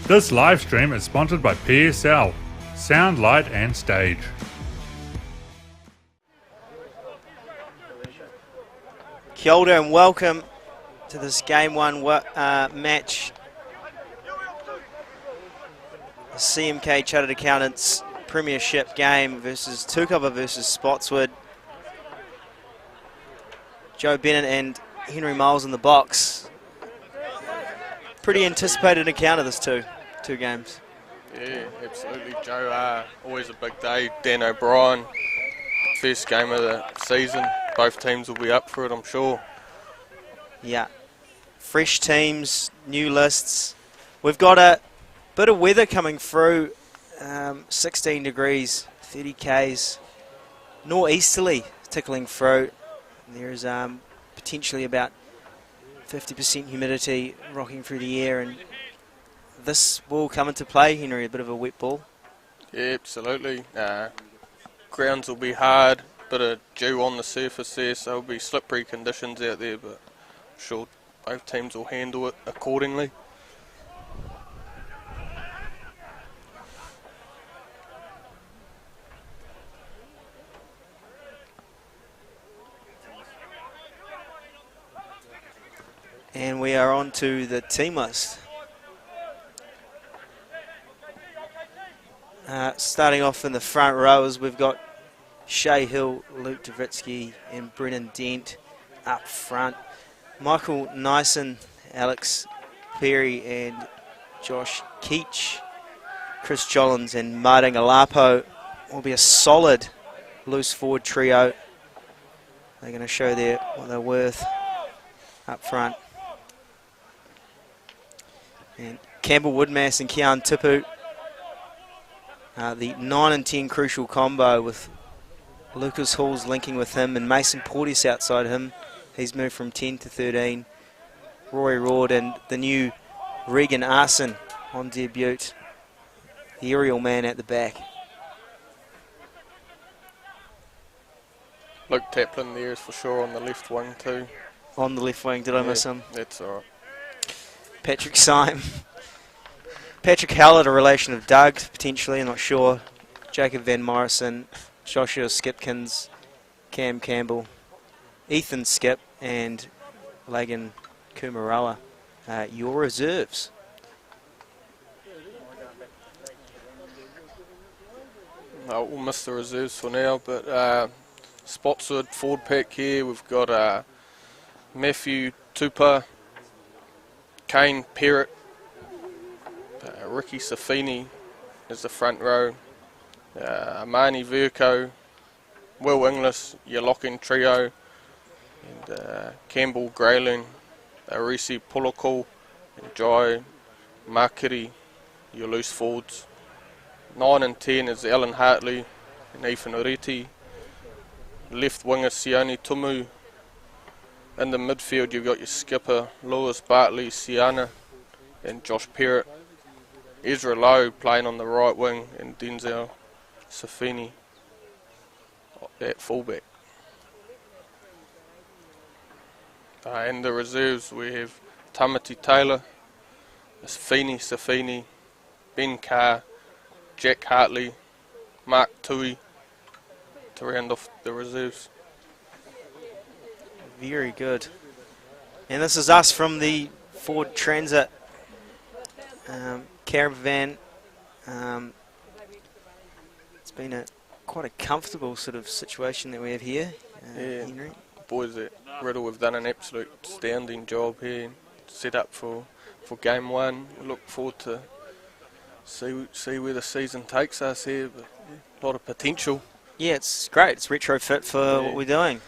This live stream is sponsored by PSL, Sound, Light and Stage. Kia ora and welcome to this Game 1 match. The CMK Chartered Accountants Premiership game versus Tukapa versus Spotswood. Joe Bennett and Henry Miles in the box. Pretty anticipated encounter, this two games. Yeah, absolutely, Joe. Always a big day. Dan O'Brien, first game of the season. Both teams will be up for it, I'm sure. Yeah, fresh teams, new lists. We've got a bit of weather coming through. 16 degrees, 30 k's, northeasterly tickling through. There's potentially about 50% humidity rocking through the air, and this will come into play, Henry, a bit of a wet ball. Yeah, absolutely. Grounds will be hard, bit of dew on the surface there, so it'll be slippery conditions out there, but I'm sure both teams will handle it accordingly. And we are on to the team list. Starting off in the front rows, we've got Shay Hill, Luke Davitsky and Brennan Dent up front. Michael Nyson, Alex Perry and Josh Keach. Chris Jollins and Martin Alapo will be a solid loose forward trio. They're going to show what they're worth up front. And Campbell Woodmass and Kean Tipu, the 9 and 10 crucial combo with Lucas Halls linking with him and Mason Portis outside him. He's moved from 10 to 13. Roy Rord and the new Regan Arson on debut. The aerial man at the back. Luke Taplin there is for sure on the left wing too. On the left wing, did I miss him? That's alright. Patrick Syme. Patrick Howlett, a relation of Doug, potentially, I'm not sure. Jacob Van Morrison, Joshua Skipkins, Cam Campbell, Ethan Skip, and Lagan Kumarawa. Your reserves. We'll miss the reserves for now, but Spotswood forward pack here. We've got Matthew Tupa, Kane Perrott, Ricky Safini is the front row, Amani Verco, Will Inglis, your lock-in trio, and Campbell Grayling, Arisi Pulakul, and Jai Makiri, your loose forwards. 9 and 10 is Alan Hartley and Ethan Oreti. Left winger Sione Tumu. In the midfield you've got your skipper Lewis Bartley, Siana and Josh Perrott. Ezra Lowe playing on the right wing and Denzel Safini at fullback. In the reserves we have Tamati Taylor, Safini, Ben Carr, Jack Hartley, Mark Tui to round off the reserves. Very good. And this is us from the Ford Transit caravan. It's been quite a comfortable sort of situation that we have here, Henry. Boys at Riddle have done an absolute astounding job here, set up for game 1. We look forward to see where the season takes us here, but a lot of potential. Yeah, it's great. It's retrofit for what we're doing.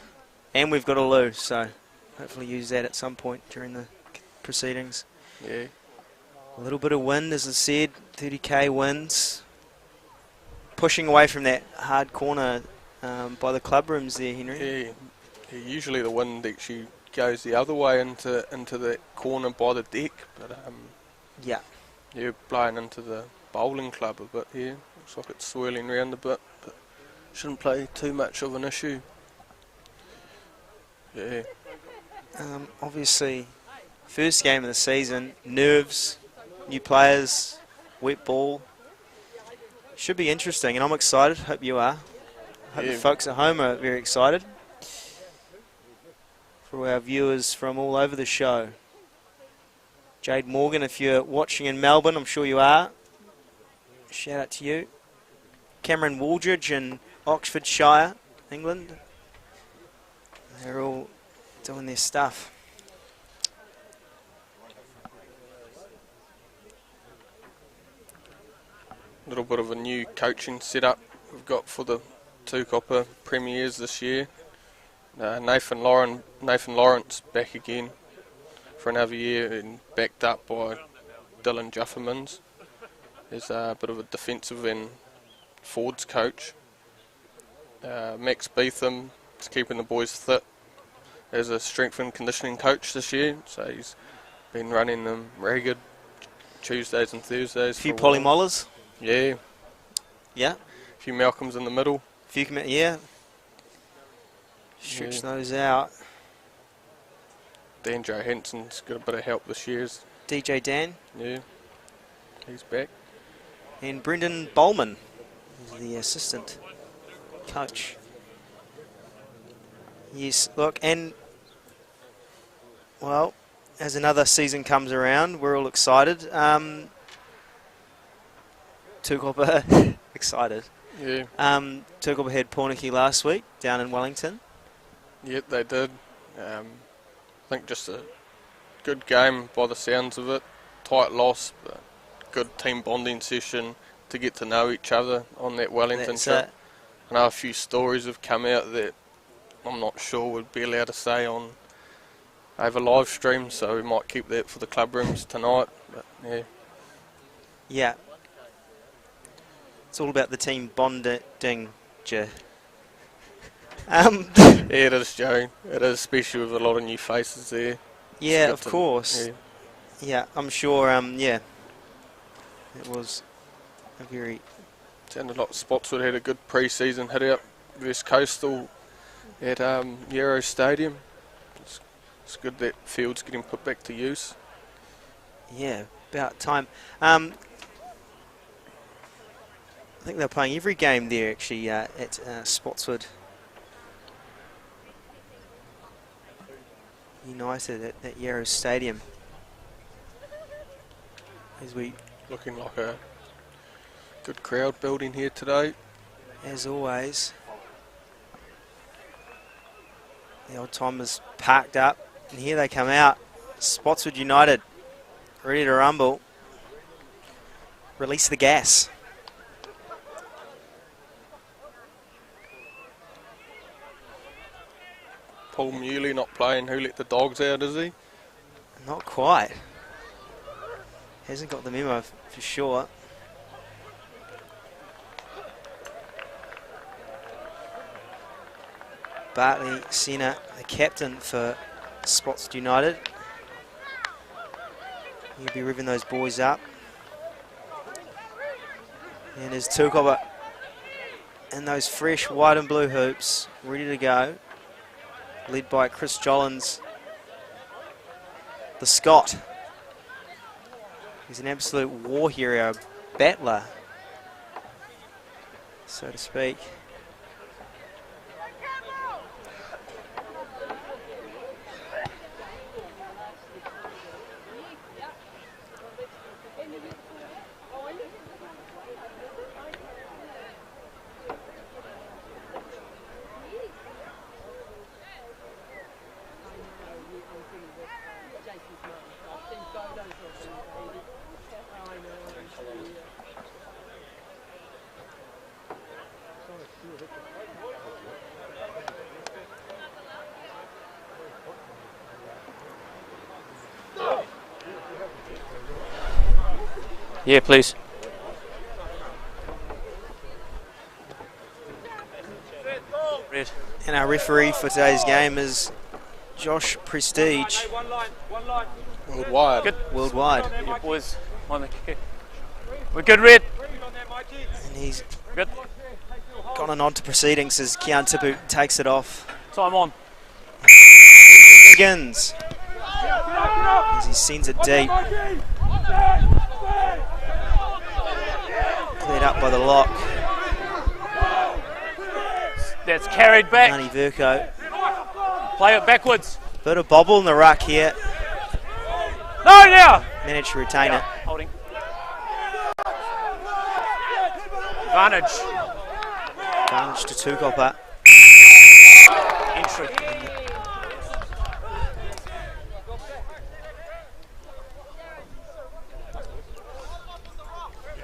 And we've got a loo, so hopefully use that at some point during the proceedings. Yeah. A little bit of wind, as I said, 30k winds. Pushing away from that hard corner by the club rooms there, Henry. Yeah, usually the wind actually goes the other way into that corner by the deck, but yeah, blowing into the bowling club a bit here. Looks like it's swirling around a bit, but shouldn't play too much of an issue. Yeah. Obviously, first game of the season, nerves, new players, wet ball. Should be interesting, and I'm excited. Hope you are. Hope the folks at home are very excited. For our viewers from all over the show. Jade Morgan, if you're watching in Melbourne, I'm sure you are. Shout out to you. Cameron Waldridge in Oxfordshire, England. They're all doing their stuff. A little bit of a new coaching setup we've got for the Tukapa premiers this year. Nathan Lawrence back again for another year, and backed up by Dylan Juffermans. There's a bit of a defensive and forwards coach. Max Beetham is keeping the boys fit as a strength and conditioning coach this year, so he's been running them ragged Tuesdays and Thursdays. A few Polymolars. Yeah. Yeah. A few Malcolms in the middle. Yeah. Stretch those out. Dan Johansson's got a bit of help this year. DJ Dan. Yeah. He's back. And Brendan Bowman is the assistant coach. Yes, look, and well, as another season comes around, we're all excited. Tukapa excited. Yeah. Tukapa had Pornicky last week down in Wellington. Yep, they did. I think just a good game by the sounds of it. Tight loss, but good team bonding session to get to know each other on that Wellington trip. I know a few stories have come out that I'm not sure we'd be allowed to say on over live stream, so we might keep that for the club rooms tonight. But yeah. Yeah. It's all about the team bonding. Yeah, it is, Joe. It is, especially with a lot of new faces there. Yeah, of course. Yeah, I'm sure, yeah. It was a very... Sounded like Spotswood had a good pre-season hit out versus Coastal at Yarrow Stadium. It's good that field's getting put back to use. Yeah, about time. I think they're playing every game there, actually, at Spotswood United at Yarrow Stadium. As we looking like a good crowd building here today. As always. The old timers parked up, and here they come out. Spotswood United, ready to rumble. Release the gas. Paul Muley not playing. Who let the dogs out, is he? Not quite. Hasn't got the memo for sure. Bartley Senna, the captain for Spotswood United. He'll be revving those boys up. And there's Tukapa in those fresh white and blue hoops, ready to go. Led by Chris Jollins, the Scot. He's an absolute war hero, battler, so to speak. Yeah, please. And our referee for today's game is Josh Prestige. Worldwide. Good. Worldwide. Yeah, boys. On the kick. We're good, Red. And he's Good. gone on to proceedings as Kian Tipu takes it off. Time on. Begins as he sends it deep. Made up by the lock. That's carried back. Nani Verco. Play it backwards. Bit of bobble in the ruck here. No, now. Managed to retain it. Holding. Advantage. Advantage to Tukapa. Entry.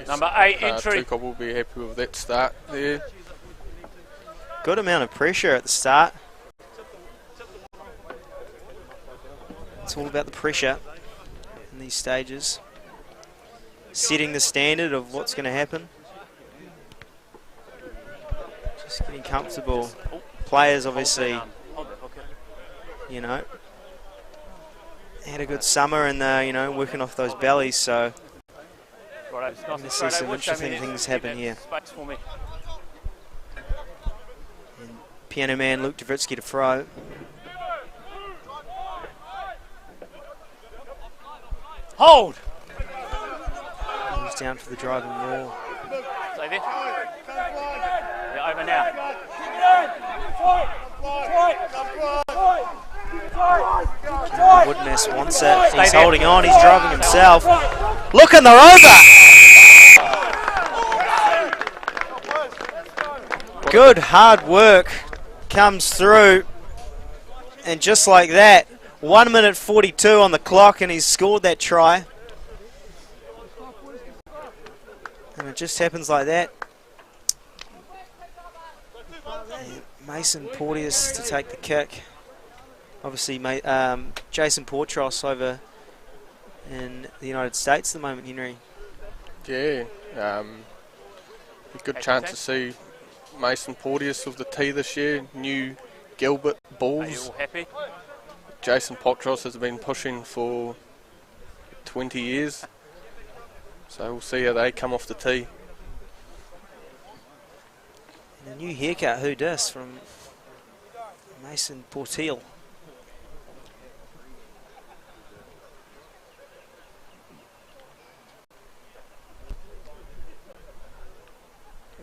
Number 8 entry. Tukapa will be happy with that start there. Good amount of pressure at the start. It's all about the pressure in these stages. Setting the standard of what's going to happen. Just getting comfortable. Players obviously, you know, had a good summer and they're, you know, working off those bellies, so we're going to see some interesting things happen here. And piano man Luke Davritsky to throw. Hold! He's down for the driving wall. Stay there. Yeah, over now. Woodmess wants it. He's holding on. He's driving himself. Look, and they're over! Good hard work comes through. And just like that, 1 minute 42 on the clock, and he's scored that try. And it just happens like that. And Mason Porteous to take the kick. Obviously, Jason Portros over in the United States at the moment, Henry. Yeah, a good chance to see Mason Porteous with the tee this year. New Gilbert Are you Bulls. all happy? Jason Portros has been pushing for 20 years. So we'll see how they come off the tee. And a new haircut, who dis, from Mason Porteal.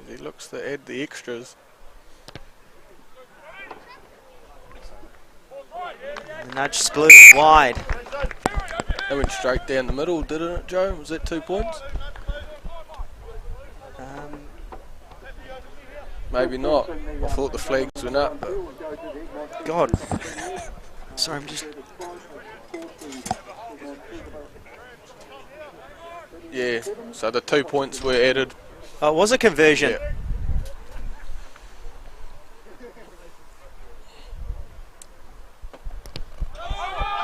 He looks to add the extras. And the nudge split wide. That went straight down the middle, didn't it, Joe? Was that 2 points? Maybe not. I thought the flags went up. But God. Sorry, I'm just... yeah, so the 2 points were added. Oh, it was a conversion. Yeah.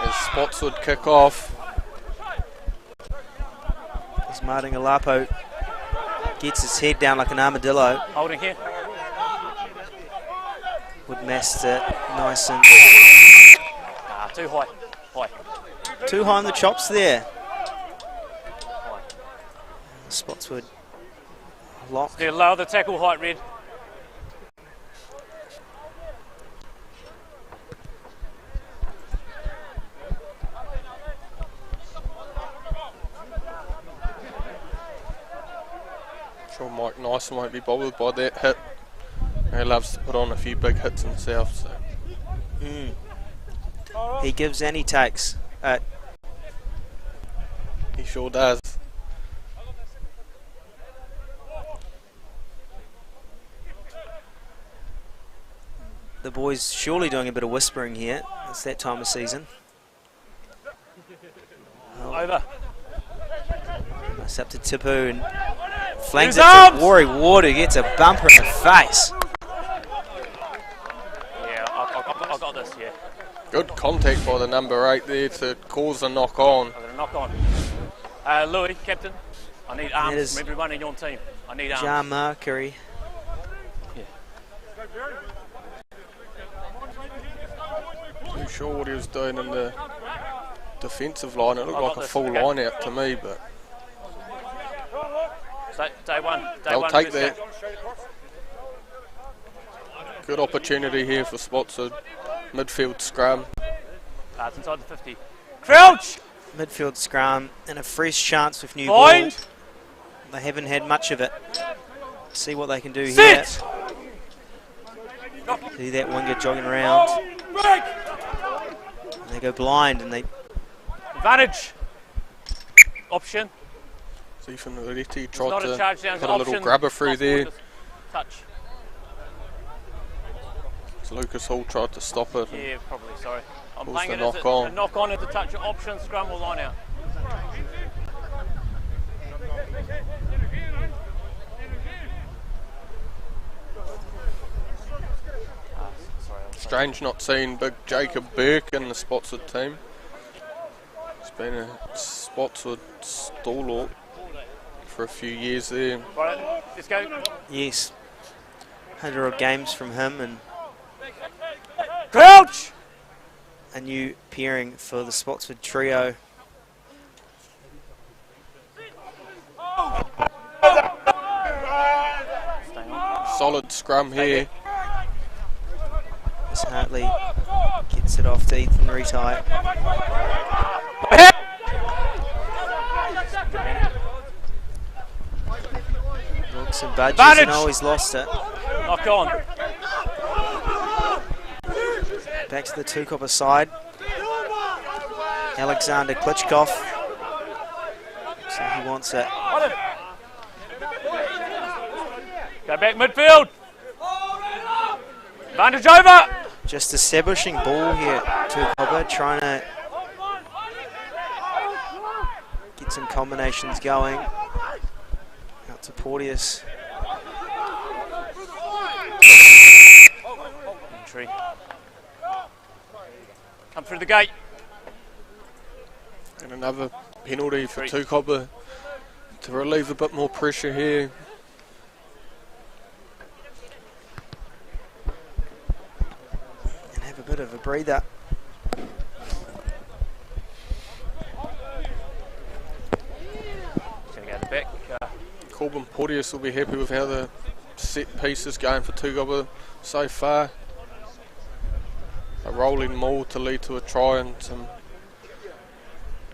As Spotswood kick off. As Martin Alapo gets his head down like an armadillo. Holding here. Would master it nice and... Too high. High. Too high on the chops there. Spotswood lock. Still lower the tackle height, Red. Sure Mike Nyson won't be bothered by that hit. He loves to put on a few big hits himself. So. He gives and he takes. He sure does. The boys surely doing a bit of whispering here. It's that time of season. Over. It's up to Tipu and flanks His it arms! to Rory Ward, who gets a bumper in the face. Yeah, I got this, yeah. Good contact by the number 8 there to cause a knock on. I'm going to knock on. Louis, captain, I need arms from everyone in your team. I need arms. Jar Mercury. Yeah. I'm not sure what he was doing in the defensive line. It looked like a full line out to me, but Day one. they'll take that. Good opportunity here for Spotswood. Midfield scrum. It's inside the 50. Crouch! Midfield scrum and a fresh chance with new Point. ball. they haven't had much of it. See what they can do Sit! here. See that winger jogging around. And they go blind and they... Advantage. Option. See from the Reti tried Not a to charge down, put a little option. grabber through there. Touch. So Lucas Hall tried to stop it. Yeah, probably, sorry. I'm Pulls playing the it as knock a on. knock on at the touch, option, scrum or line out. Strange not seeing big Jacob Burke in the Spotswood team. He's been a Spotswood stalwart for a few years there. Right, let's go. Yes. 100 odd games from him, and Crouch! a new pairing for the Spotswood trio. Solid scrum here. As Hartley gets it off to Ethan Retie. Looks and budges, Advantage. and he's lost it. Knock on. Back to the Tukapa side. Alexander Klitschkov. So he wants it. Go back midfield. Advantage over. Just establishing ball here, Tukapa, trying to get some combinations going. Out to Porteous. Entry. Come through the gate. And another penalty for Tukapa to relieve a bit more pressure here. And have a bit of a breather. Just gonna go to the back. Corbin Porteous will be happy with how the set piece is going for Tukapa so far. A rolling maul to lead to a try and some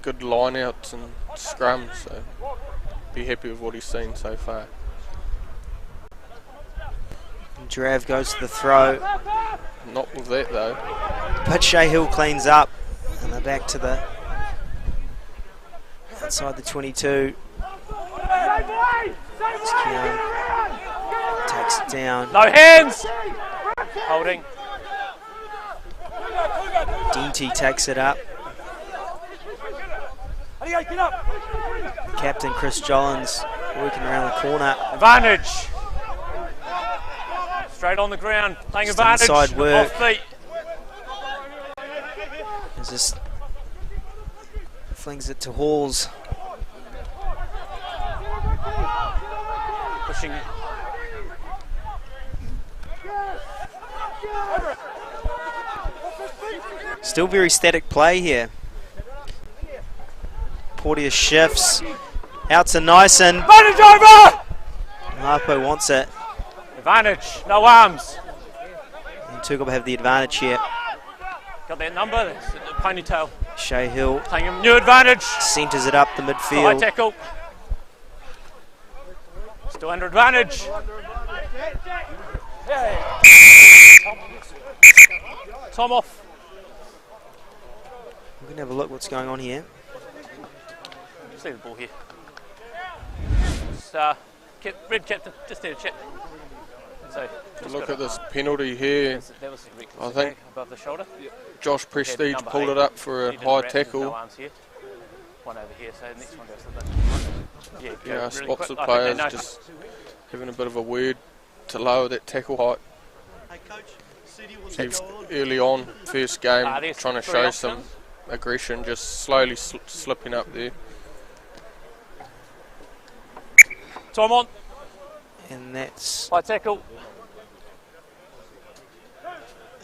good line outs and scrums, so be happy with what he's seen so far. Drav goes to the throw. Not with that though. But Shea Hill cleans up, and they're back to the outside the 22. Keon takes it down. No hands. Holding. Dinty takes it up. Captain Chris Jollins working around the corner. Advantage. Straight on the ground. Playing Just advantage. inside work. Off feet. As this flings it to Halls. Pushing. Still very static play here. Porteous shifts. Out to Nyson. Advantage over. Harpo wants it. Advantage. No arms. And Tukapa have the advantage here. Got that number. That's the ponytail. Shea Hill Playing a new advantage. centres it up the High midfield. tackle. Still under advantage. Tom off. We're going to have a look what's going on here. Just leave the ball here. Just, red captain, just need to check. So, Look at this penalty here. That was I think above the shoulder. Josh Prestige Number pulled 8. it up for a He didn't high wrap, there's tackle. No arms here. One over here, so the next one goes to the... Yeah, Yeah, really Spotswood quick. I think players they know. just having a bit of a word to lower that tackle height. Keeps early on, first game, there's trying to 3 show options. some aggression, just slowly slipping up there. Tom on. And that's High tackle.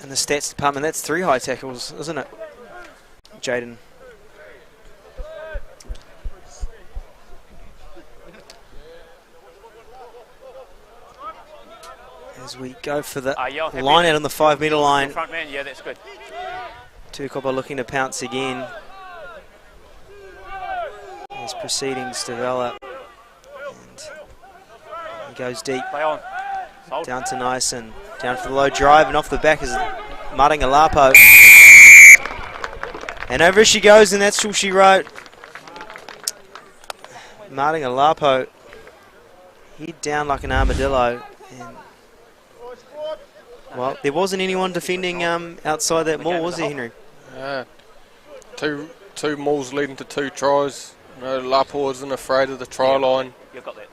in the stats department. That's 3 high tackles, isn't it, Jaden? As we go for the Yeah, I'm happy. line out on the 5 metre line. Front man, yeah, that's good. Tukapa looking to pounce again as proceedings develop. And goes deep. Play on. Hold. Down to Nyson. Down for the low drive, and off the back is Maringalapo. And over she goes, and that's all she wrote. Maringalapo. Head down like an armadillo. And, well, there wasn't anyone defending outside that maul, was there, Henry? Yeah. Two mauls leading to 2 tries. Lapo wasn't afraid of the try line. You've got that.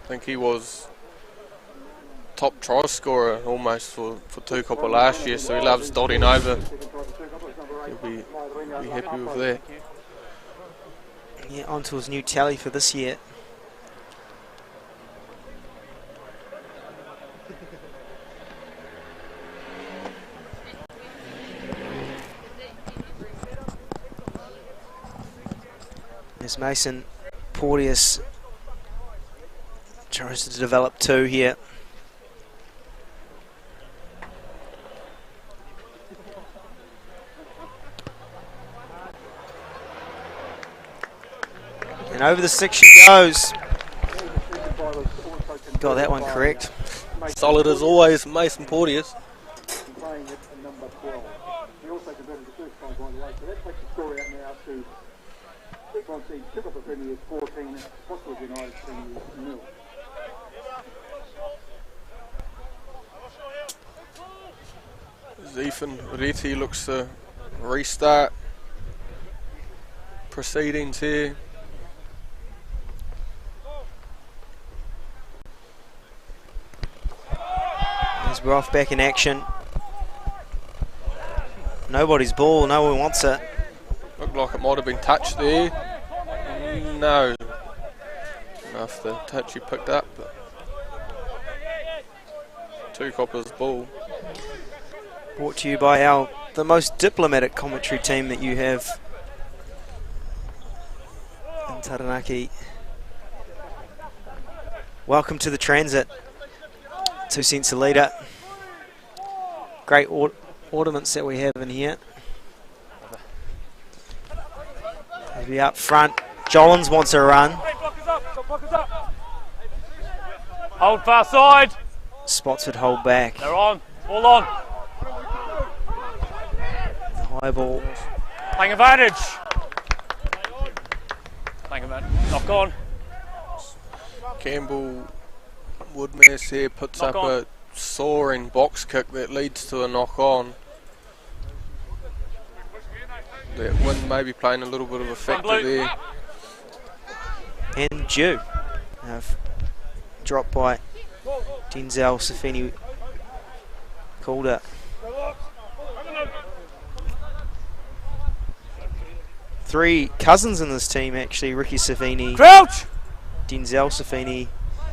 I think he was top try scorer almost for Tukapa last year, so he loves dotting over. He'll be happy with that. Yeah, on to his new tally for this year. As Mason Porteous tries to develop 2 here. And over the 6 she goes. Got that one correct. Solid as always, Mason Porteous. Ethan Reti looks to restart proceedings here. As we're off back in action. Nobody's ball, no one wants it. Looked like it might have been touched there. No. Enough the touch he picked up, but Tukapa's ball. Brought to you by the most diplomatic commentary team that you have in Taranaki. Welcome to the transit. 2 cents a litre. Great ornaments that we have in here. As we up front, Jollins wants a run. Hold far side. Spotswood hold back. They're on. All on. High ball. Playing advantage. Playing advantage. Knock on. Campbell Woodmass here puts Knock up on. a soaring box kick that leads to a knock on. That wind maybe playing a little bit of a factor there. And due. Dropped by Denzel Safini. Called it. 3 cousins in this team actually. Ricky Safini, Crouch. Denzel Safini,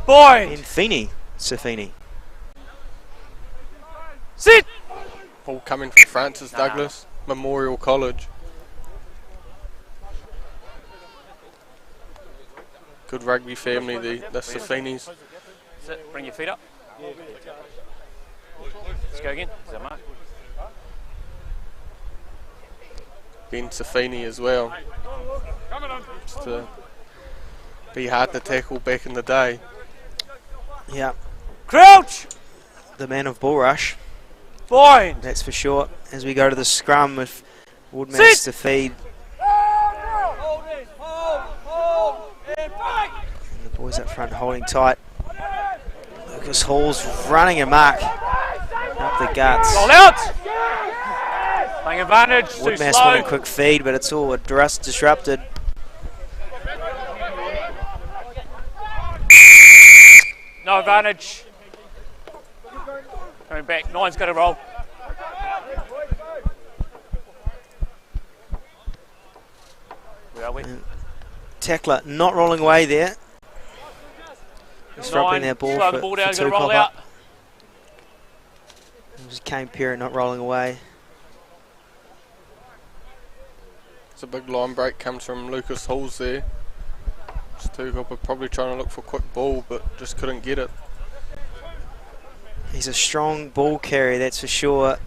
Point. and Feeney Safini. Sit. Ball coming from Francis Douglas, Memorial College. Good rugby family, the Safinis. Sit. Bring your feet up. Let's go again. Is that Mark? Ben Safini as well. Used to be hard to tackle back in the day. Yeah, Crouch. the man of bull rush, Point. that's for sure. As we go to the scrum with Woodmass to feed. And the boys up front holding tight. Lucas Hall's running amok up the guts. Roll out. Playing advantage. Too Woodmass slow. wanted a quick feed, but it's all disrupted. No advantage. Coming back. 9's got to roll. Where are we? Tackler not rolling away there. Disrupting 9. their ball Slow for, the ball for down. Got to roll Tukapa. out. It was Kane Perrott not rolling away. It's a big line break, comes from Lucas Halls there. Just Tukapa probably trying to look for a quick ball, but just couldn't get it. He's a strong ball carrier, that's for sure.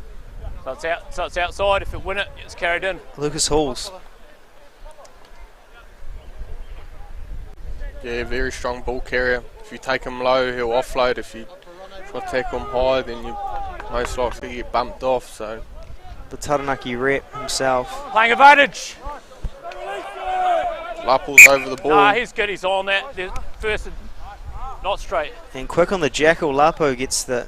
So it's out. So it's outside. If it win it, it's carried in. Lucas Halls. Yeah, very strong ball carrier. if you take him low, he'll offload. If you take him high, then you most likely get bumped off. So the Taranaki rep himself. Playing advantage. Lapo's over the ball. Nah, he's good. He's on that. The first, and not straight. And quick on the jackal. Lapo gets the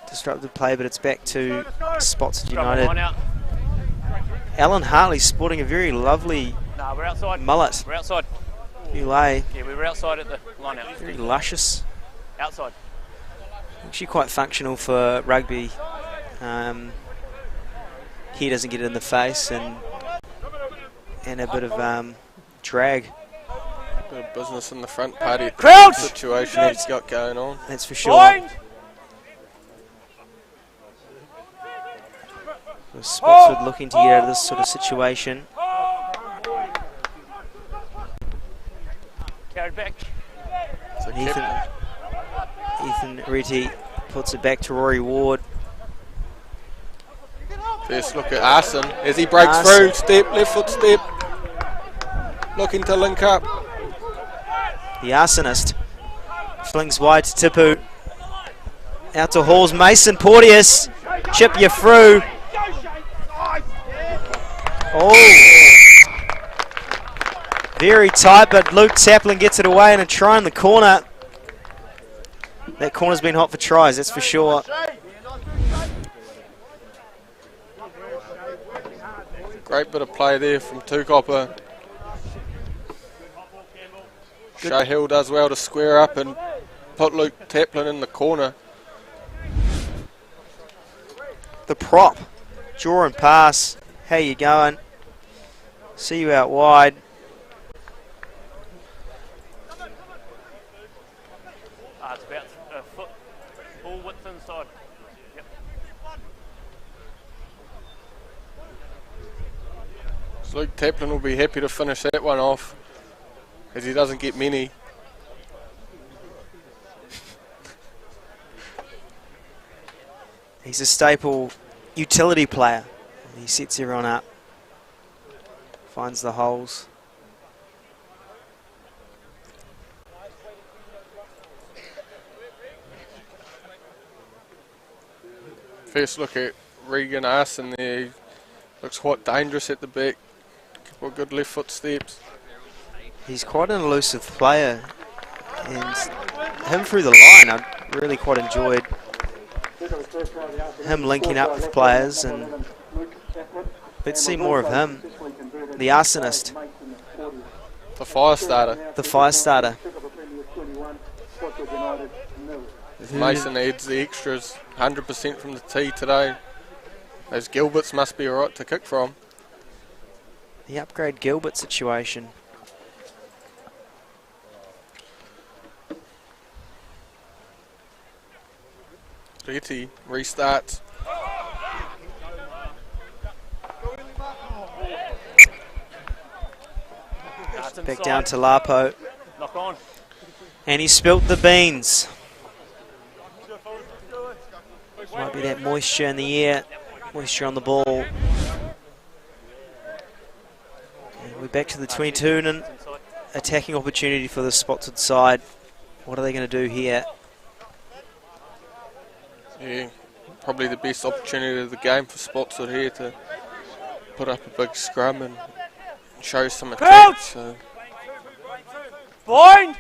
disrupted play, but it's back to Spotswood United. Alan Hartley sporting a very lovely we're outside. mullet. We're outside. Ulay. Yeah, we were outside at the line out. Very luscious. Outside. Actually quite functional for rugby. He doesn't get it in the face and a bit of drag. Bit of business in the front party. Crouch! Situation that he's got going on. That's for sure. Blind. Spotswood looking to get out of this sort of situation. Carried back. So Ethan Ritty puts it back to Rory Ward. First look at Arson as he breaks Arson. through. Step, left foot step. Looking to link up. The arsonist flings wide to Tipu. Out to Halls. Mason Porteous. Chip you through. Oh. Very tight, but Luke Taplin gets it away and a try in the corner. That corner's been hot for tries, that's for sure. Great bit of play there from Tukapa. Shay Hill does well to square up and put Luke Taplin in the corner. The prop. Draw and pass. How you going? See you out wide. It's about a foot, full width inside. Yep. So Luke Taplin will be happy to finish that one off, as he doesn't get many. He's a staple utility player. He sets everyone up. Finds the holes. First look at Regan Arson there. He looks quite dangerous at the back. Couple of good left foot steps. He's quite an elusive player. And him through the line, I really quite enjoyed him linking up with players. And let's see more of him. The arsonist. The fire starter. The fire starter. Mason adds the extras. 100% from the tee today. Those Gilberts must be alright to kick from. The upgrade Gilbert situation. Retty restarts. Back down to Lapo. Knock on. And he spilt the beans. Might be that moisture in the air, moisture on the ball. And we're back to the 22 and an attacking opportunity for the Spotswood side. What are they going to do here? Yeah, probably the best opportunity of the game for Spotswood here to put up a big scrum and show some attack. So. Blind!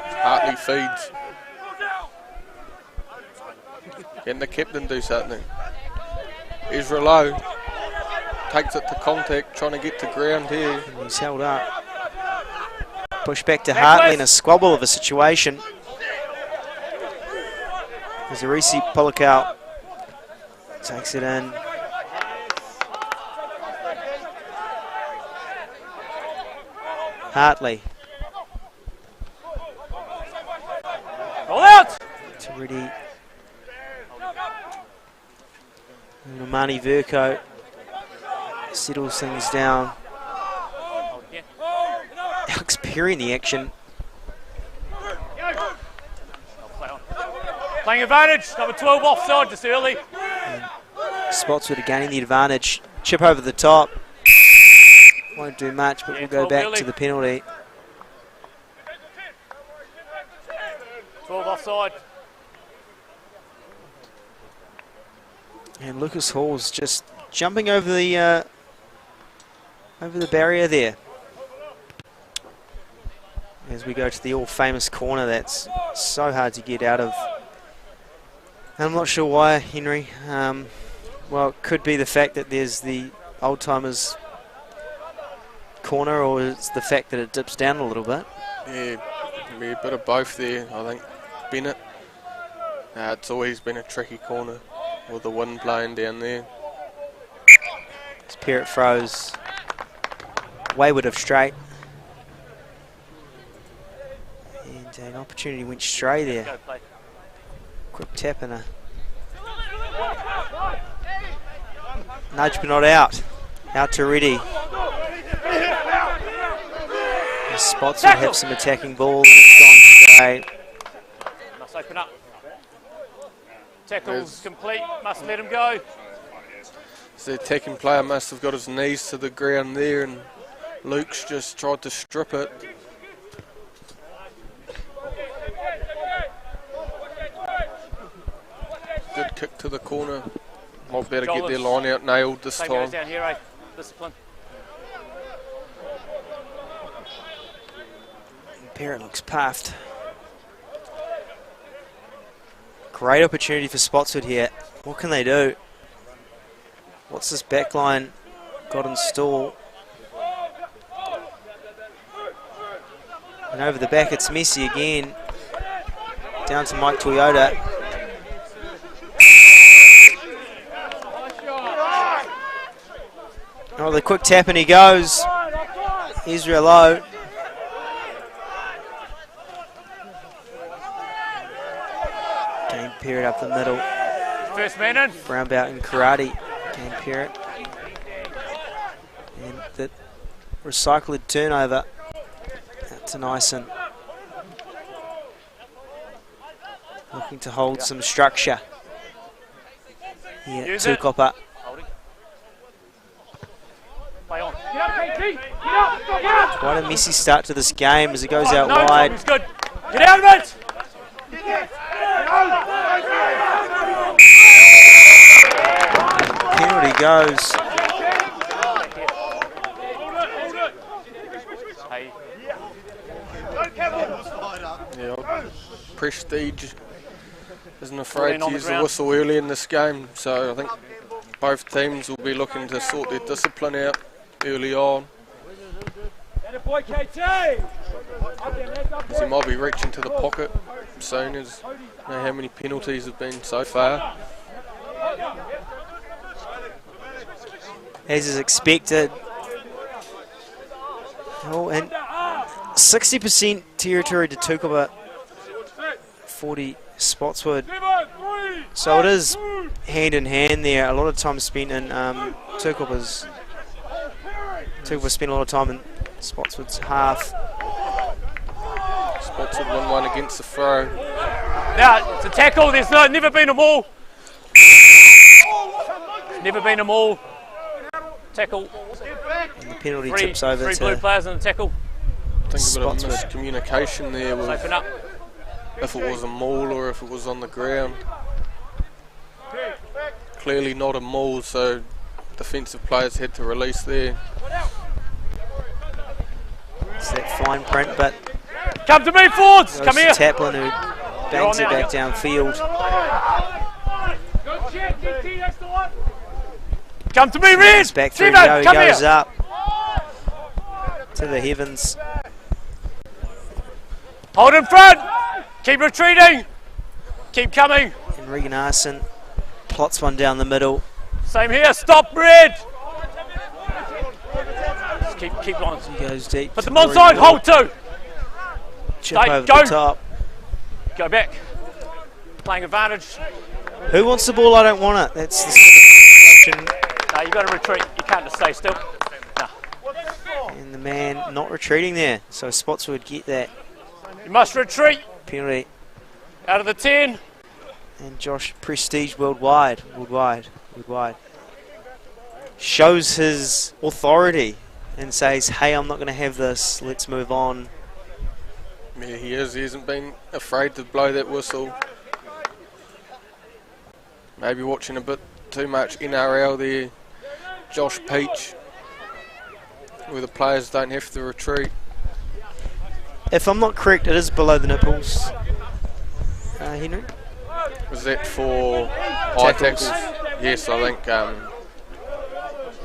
Hartley feeds. Can the captain do something? Ezra Lowe takes it to contact, trying to get to ground here. He's held up. Push back to Hartley in a squabble of a situation. There's Arisi Polakau. Takes it in. Hartley. Roll out! It's already. Romani Verco settles things down. Alex Perry in the action. Playing advantage, number 12 offside just early. Spotswood are gaining the advantage. chip over the top. Won't do much, but we'll go back to the penalty. 12 offside. And Lucas Hall's just jumping over the barrier there. As we go to the all-famous corner that's so hard to get out of. And I'm not sure why, Henry. Well, it could be the fact that there's the old-timers corner, or it's the fact that it dips down a little bit. Yeah, maybe a bit of both there, I think. Bennett, it's always been a tricky corner with the wind blowing down there. As Perrott throws wayward of straight. And an opportunity went stray there. Quick tap and a nudge but not out. Out to Reddy. The Spots will have some attacking ball and it's gone straight. Must open up. Tackle's complete, must let him go. So the attacking player must have got his knees to the ground there, and Luke's just tried to strip it. Good kick to the corner. Might better get their line out nailed this Same time. goes down here, eh? Discipline. Perrott looks puffed. Great opportunity for Spotswood here. What can they do? What's this back line got in stall? And over the back it's Messi again. Down to Mike Toyota. Oh, the quick tap and he goes. Israel low. Game Perrott up the middle. First man in. Brown belt in karate. Game Perrott. And the recycled turnover out to Nyson. Looking to hold some structure. Yeah, Tukapa. Quite a messy start to this game as it goes out wide. He's good. Get out of it! Penalty goes. Yeah, Prestige isn't afraid to use the whistle early in this game, so I think both teams will be looking to sort their discipline out early on. He might be reaching to the pocket soon, as you know how many penalties have been so far. As is expected. Oh, and 60% territory to Tukapa, 40 Spotswood. So it is hand in hand there. A lot of time spent in Tukapa spent a lot of time in Spotswood's half. Spotswood won one against the throw. Now, it's a tackle. There's never been a maul. Never been a maul. Tackle. And the penalty tips over three to blue players in the tackle. I think a bit of miscommunication there with Open up. if it was a maul or if it was on the ground. Clearly not a maul, so defensive players had to release there. It's that fine print, but come to me, forwards. Come here. Taplin who bangs it back downfield. Come to me, Red. Back through go. He goes up to the heavens. Hold in front. Keep retreating. Keep coming. And Regan Arson plots one down the middle. Same here. Stop, Red. Just keep on. He goes deep. Put them on side. Hold two. Chip over the top. Go back. Playing advantage. Who wants the ball? I don't want it. That's the situation. No, you've got to retreat. You can't just stay still. No. And the man not retreating there. So Spotswood get that. You must retreat. Penalty. Out of the 10. And Josh Prestige worldwide. shows his authority and says, hey, I'm not going to have this, let's move on. Yeah, he is. He hasn't been afraid to blow that whistle. Maybe watching a bit too much NRL there. Josh Peach, where the players don't have to retreat. If I'm not correct, it is below the nipples, Henry. Was that for high tackles? Yes, I think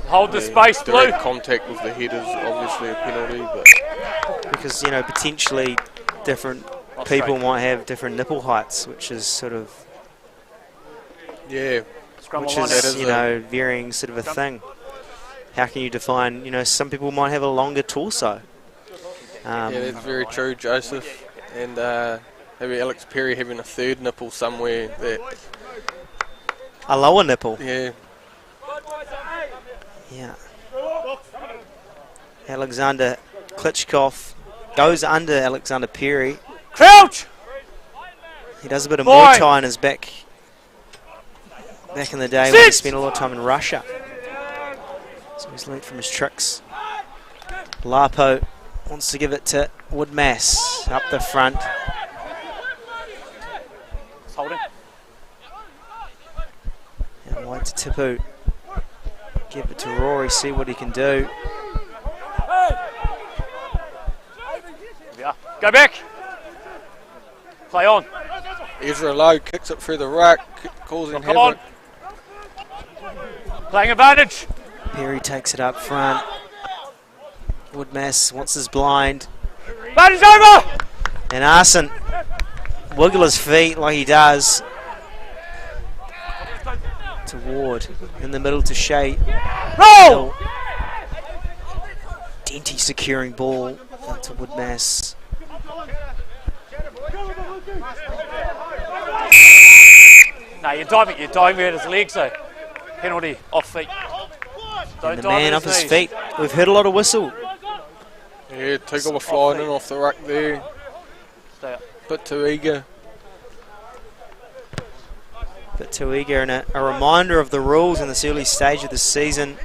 Hold the space, Blue. direct contact with the head is obviously a penalty, but Because, you know, potentially different people might have different nipple heights, which is sort of, yeah, Scrum which line. is, you know, varying sort of a thing. How can you define, you know, some people might have a longer torso. yeah, that's very true, Joseph. And maybe Alex Perry having a third nipple somewhere that, A lower nipple. yeah, Yeah. Alexander Klitschkov goes under Alexander Perry. Crouch! He does a bit of Boy. Muay Thai in his back in the day when he Sit. spent a lot of time in Russia. So he's learnt from his tricks. Lapo wants to give it to Woodmass up the front. Hold him. And wide to Tipu. Give it to Rory, see what he can do. Yeah. Go back. Play on. Ezra Lowe kicks it through the ruck, causing Come on. havoc. Playing advantage. Perry takes it up front. Woodmass wants his blind. Advantage over. And Arson wiggle his feet like he does to Ward. In the middle to Shea. Roll. Denty securing ball to Woodmass. No, you're diving at his legs, so penalty off feet. Don't And the dive man at off his knees. feet. We've heard a lot of whistle. Yeah, Tukapa flying in off the ruck there. Stay up. Bit too eager. But too eager, and a reminder of the rules in this early stage of the season.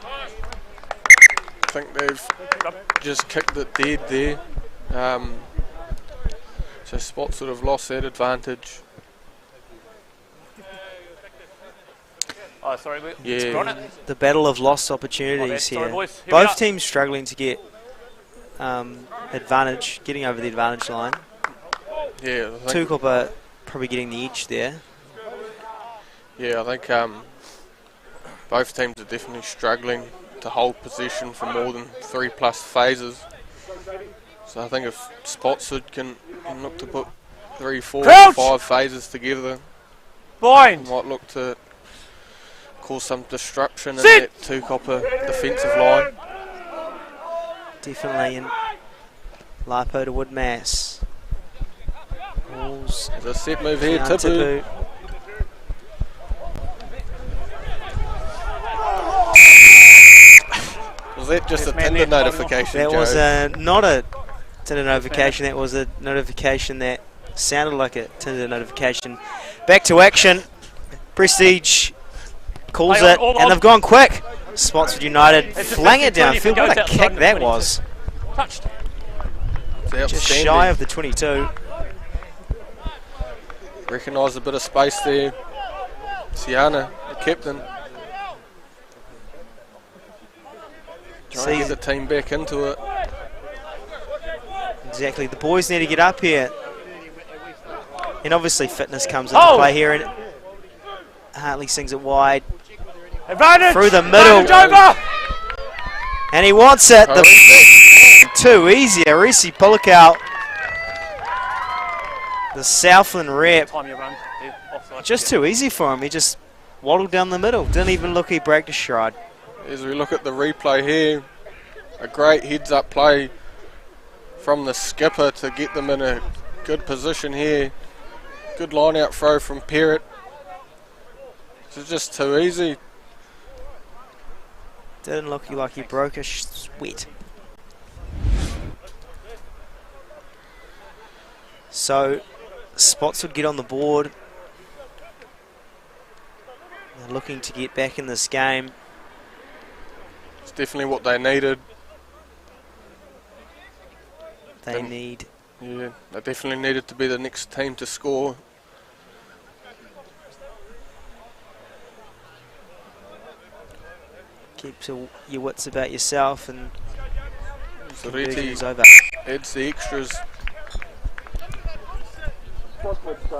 I think they've just kicked it dead there. So Spotswood have lost that advantage. Oh, sorry, Yeah. it's on it. The battle of lost opportunities My bad. Sorry, here. boys. Here we Both are. teams struggling to get advantage, getting over the advantage line. Yeah, I think, Tukapa probably getting the edge there. yeah, I think both teams are definitely struggling to hold possession for more than 3+ phases. So I think if Spotswood can look to put 3, 4, Crouch! 5 phases together, Bind. might look to cause some disruption in Sit! that Tukapa defensive line. Definitely in Lapo to Woodmass. Balls There's a set move here, down Tipu. Tipu. Was that just Yes, a man, Tinder there. notification, That Joe? was not a Tinder notification. That was a notification that sounded like a Tinder notification. Back to action. Prestige calls Hey, it, on. and they've gone quick. Spotswood United It's a flang it 50, downfield. goes What a outside kick the that 22. was. Touched. It's Just outstanding. shy of the 22. Recognise a bit of space there. Siana, the captain. Trying to get the team back into it. Exactly. The boys need to get up here. And obviously fitness comes into Oh! play here. And Hartley sings it wide. Advantage. Through the middle. Advantage over. And he wants it. Oh, The too easy. Arisi Pulikow. The Southland rep. Time you run. Yeah, offside. Just too easy for him. He just waddled down the middle. Didn't even look he break a stride. As we look at the replay here, a great heads-up play from the skipper to get them in a good position here. Good line-out throw from Perrott. This is just too easy. Didn't look like he broke a sweat. So, Spotswood get on the board. They're looking to get back in this game. definitely what they needed. They definitely needed to be the next team to score. Keep your wits about yourself and conversion's over. Adds the extras.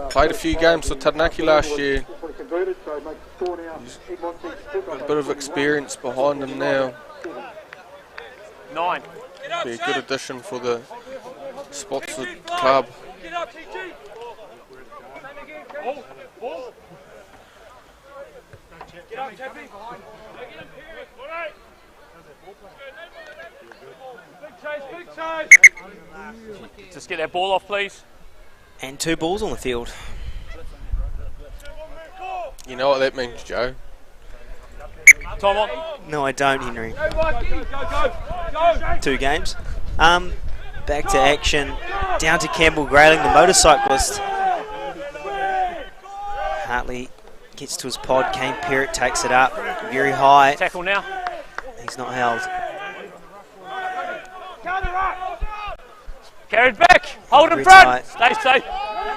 Played a few games for Taranaki last year. He's got a bit of experience behind him now. 9. Be a good addition for the Spotswood club. Just get that ball off, please. And 2 balls on the field. You know what that means, Joe? Time on. No, I don't, Henry. 2 games. Back to action. Down to Campbell Grayling, the motorcyclist. Hartley gets to his pod. Kane Perrott takes it up. Very high. Tackle now. He's not held. Carried back. Hold in Very front. tight. Stay.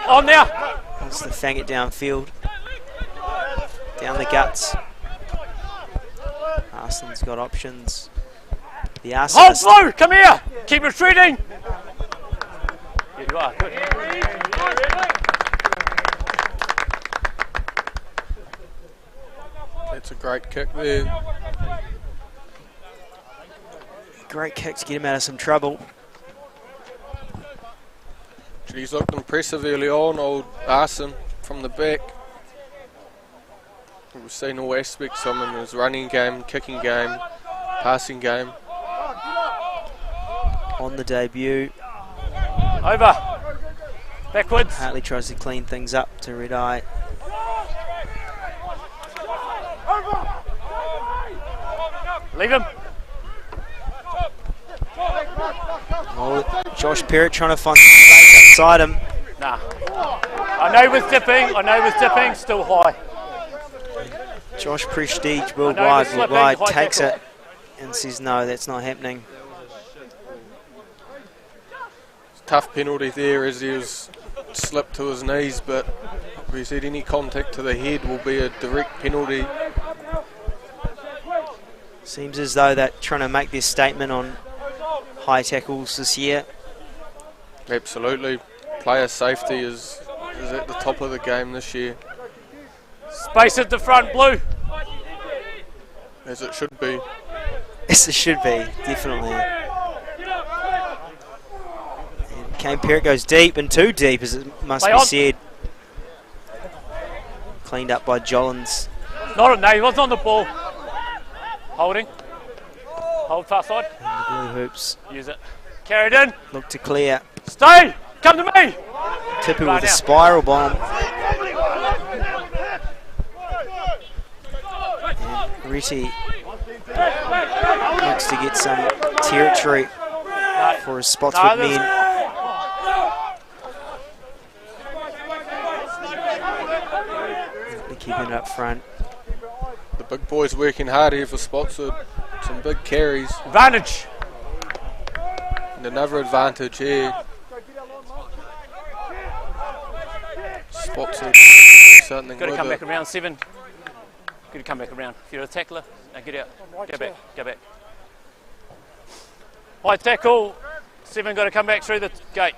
On now. Wants to fang it downfield. Down the guts. Arslan's got options. The Hold arsonist. through. Come here. Keep retreating. Yeah, you are. Good. That's a great kick there. Great kick to get him out of some trouble. He's looked impressive early on, old Arson from the back. We've seen all aspects of him in his running game, kicking game, passing game. On the debut. Over. Backwards. Hartley tries to clean things up to Red Eye. Leave him. Oh, Josh Perrott trying to find space outside him. Nah. I know he was dipping. Still high. Josh Prestige, Will I know he Wide, was slipping, high takes tackle. it and says no, that's not happening. Tough penalty there as he was slipped to his knees, but we said any contact to the head will be a direct penalty. Seems as though they're trying to make their statement on high tackles this year. Absolutely. Player safety is at the top of the game this year, Space at the front, Blue. as it should be. Yes, it should be, definitely. And Kane Perrott goes deep, and too deep, as it must Play be on. said. Cleaned up by Jollins. No, he wasn't on the ball. Holding. Hold far side. And the Blue Hoops Use it. Carried in. look to clear. Stay. Come to me. Tipper Right with a now. spiral bomb. And Ritty looks to get some territory for his Spotswood men. They're keeping it up front. The big boys working hard here for Spotswood. Some big carries. Advantage. And another advantage here. Spotswood something Got to with come it. back around, 7. Got to come back around. If you're a tackler, now get out. Go back. Go back. High tackle. 7 got to come back through the gate.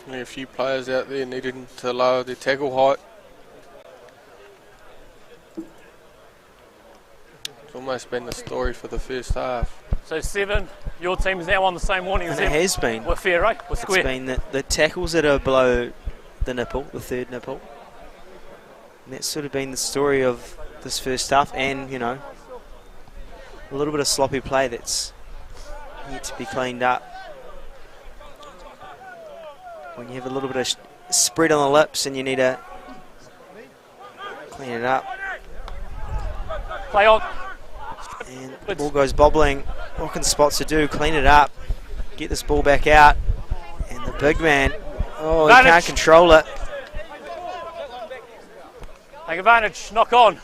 Only a few players out there needing to lower their tackle height. It's almost been the story for the first half. So 7, your team is now on the same warning as And it them. has been. We're fair, right? We're It's square. been the tackles that are below the nipple, the third nipple. And that's sort of been the story of this first half, and, you know, a little bit of sloppy play that's yet to be cleaned up. When you have a little bit of spread on the lips and you need to clean it up. Play on. And the ball goes bobbling. What can Spotswood do? Clean it up. Get this ball back out. And the big man, oh, he can't Advantage. control it. Take advantage, knock on.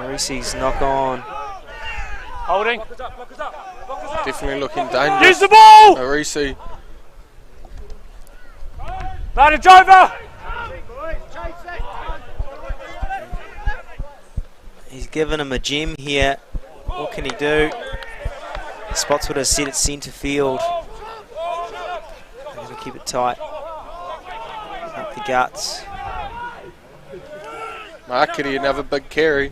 Reese's knock on. Holding. Definitely looking dangerous. Use the ball! Arisi. Advantage over! He's given him a gem here. What can he do? Spotswood has set it centre field. They're going to keep it tight. Up the guts. Markety, another big carry.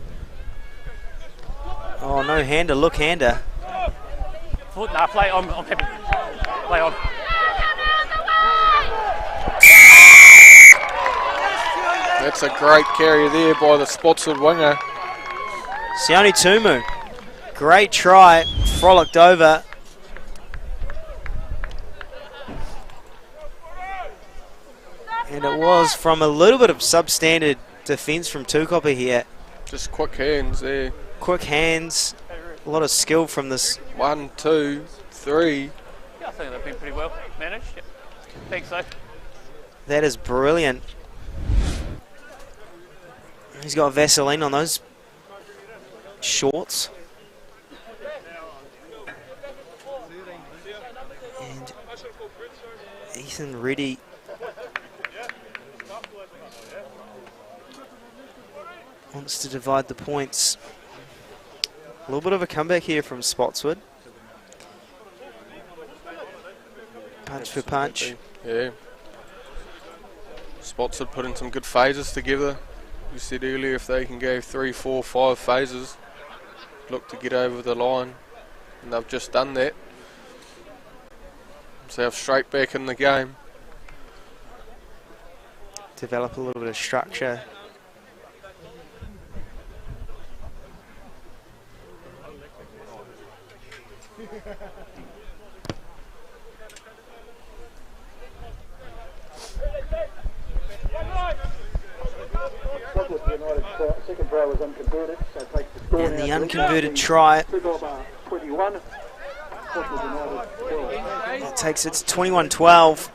Oh, no hander. Look, hander. Foot, nah, play on. I'm happy. Play on. That's a great carry there by the Spotswood winger. Sione Tumu. Great try. Frolicked over. And it was from a little bit of substandard defence from Tukapa here. Just quick hands there. Quick hands. A lot of skill from this. 1, 2, 3. Yeah, I think they've been pretty well managed. Yep. Thanks, though. That is brilliant. He's got Vaseline on those shorts. And Ethan Reddy wants to divide the points. A little bit of a comeback here from Spotswood. Punch for punch. Yeah. Spotswood putting some good phases together. You said earlier if they can go 3, 4, 5 phases, look to get over the line. And they've just done that. So they're straight back in the game. Develop a little bit of structure. And the unconverted try, that takes it to 21-12.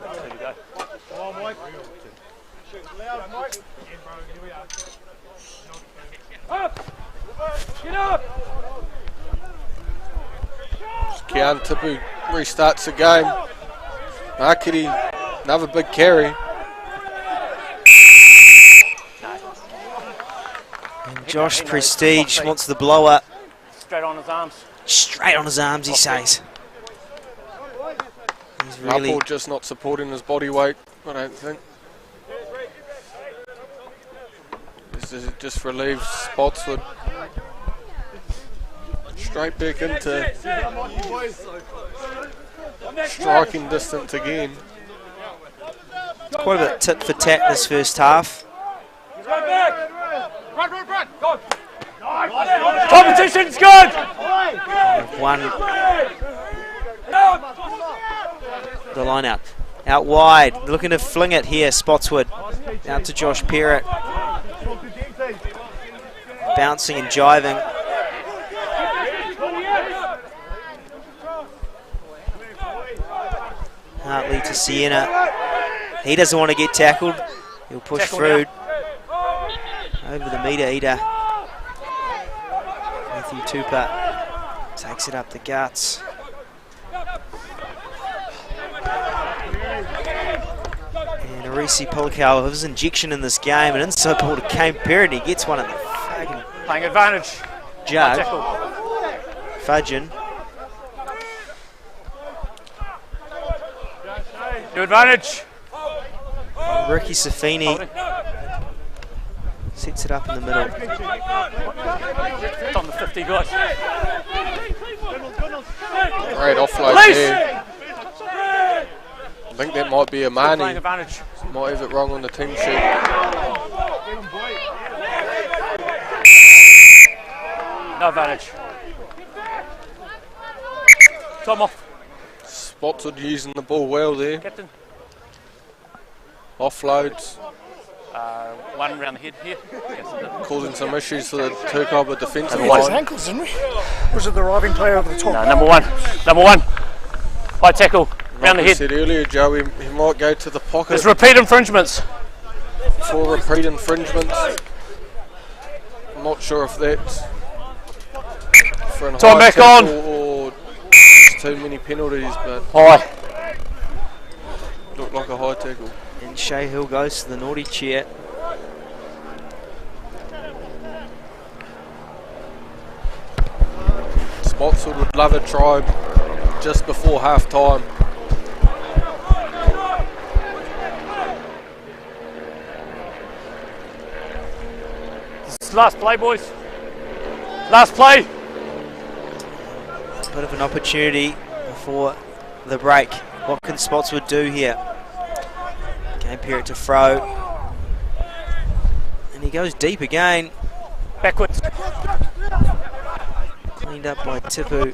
Kian Tipu restarts the game. Markety, another big carry. And Josh Prestige wants the blower. Straight on his arms. Straight on his arms, he says. He's really Rappel just not supporting his body weight, I don't think. This is just relieves Spotswood. Straight back into striking distance again. quite a bit tit for tat this first half. Competition's good! One. The line out. Out wide. Looking to fling it here, Spotswood. Out to Josh Perrott. Bouncing and jiving. Hartley to Sienna. He doesn't want to get tackled. He'll push through. Over the meter eater. Matthew Tupper takes it up the guts. And Arisi Pulikow with his injection in this game. An inside ball to Kane Perrott. He gets one in the fucking Playing advantage. jug. Fudging. New advantage. Ricky Safini sets it up in the middle. It's on the 50, guys. Great offload there. I think that might be a Playing Mani. advantage. Might have it wrong on the team sheet. No advantage. Tom off. Spotswood using the ball well there. Captain. Offloads, One round the head here. Yes, causing some issues for the Tukapa defensive Number one. His line. ankles, didn't we? Was it the arriving player over the top? no, number one. Number one. High tackle. Round the Like I head. said earlier, Joe, he might go to the pocket There's repeat infringements. for repeat infringements. not sure if that's for a Time high back on. tackle or too many penalties, but High. looked like a high tackle. And Shea Hill goes to the naughty chair. Spotswood would love a try just before half time. This is last play, boys. Last play. Bit of an opportunity before the break. What can Spotswood do here? Game period to throw. And he goes deep again. Backwards. Cleaned up by Tipu.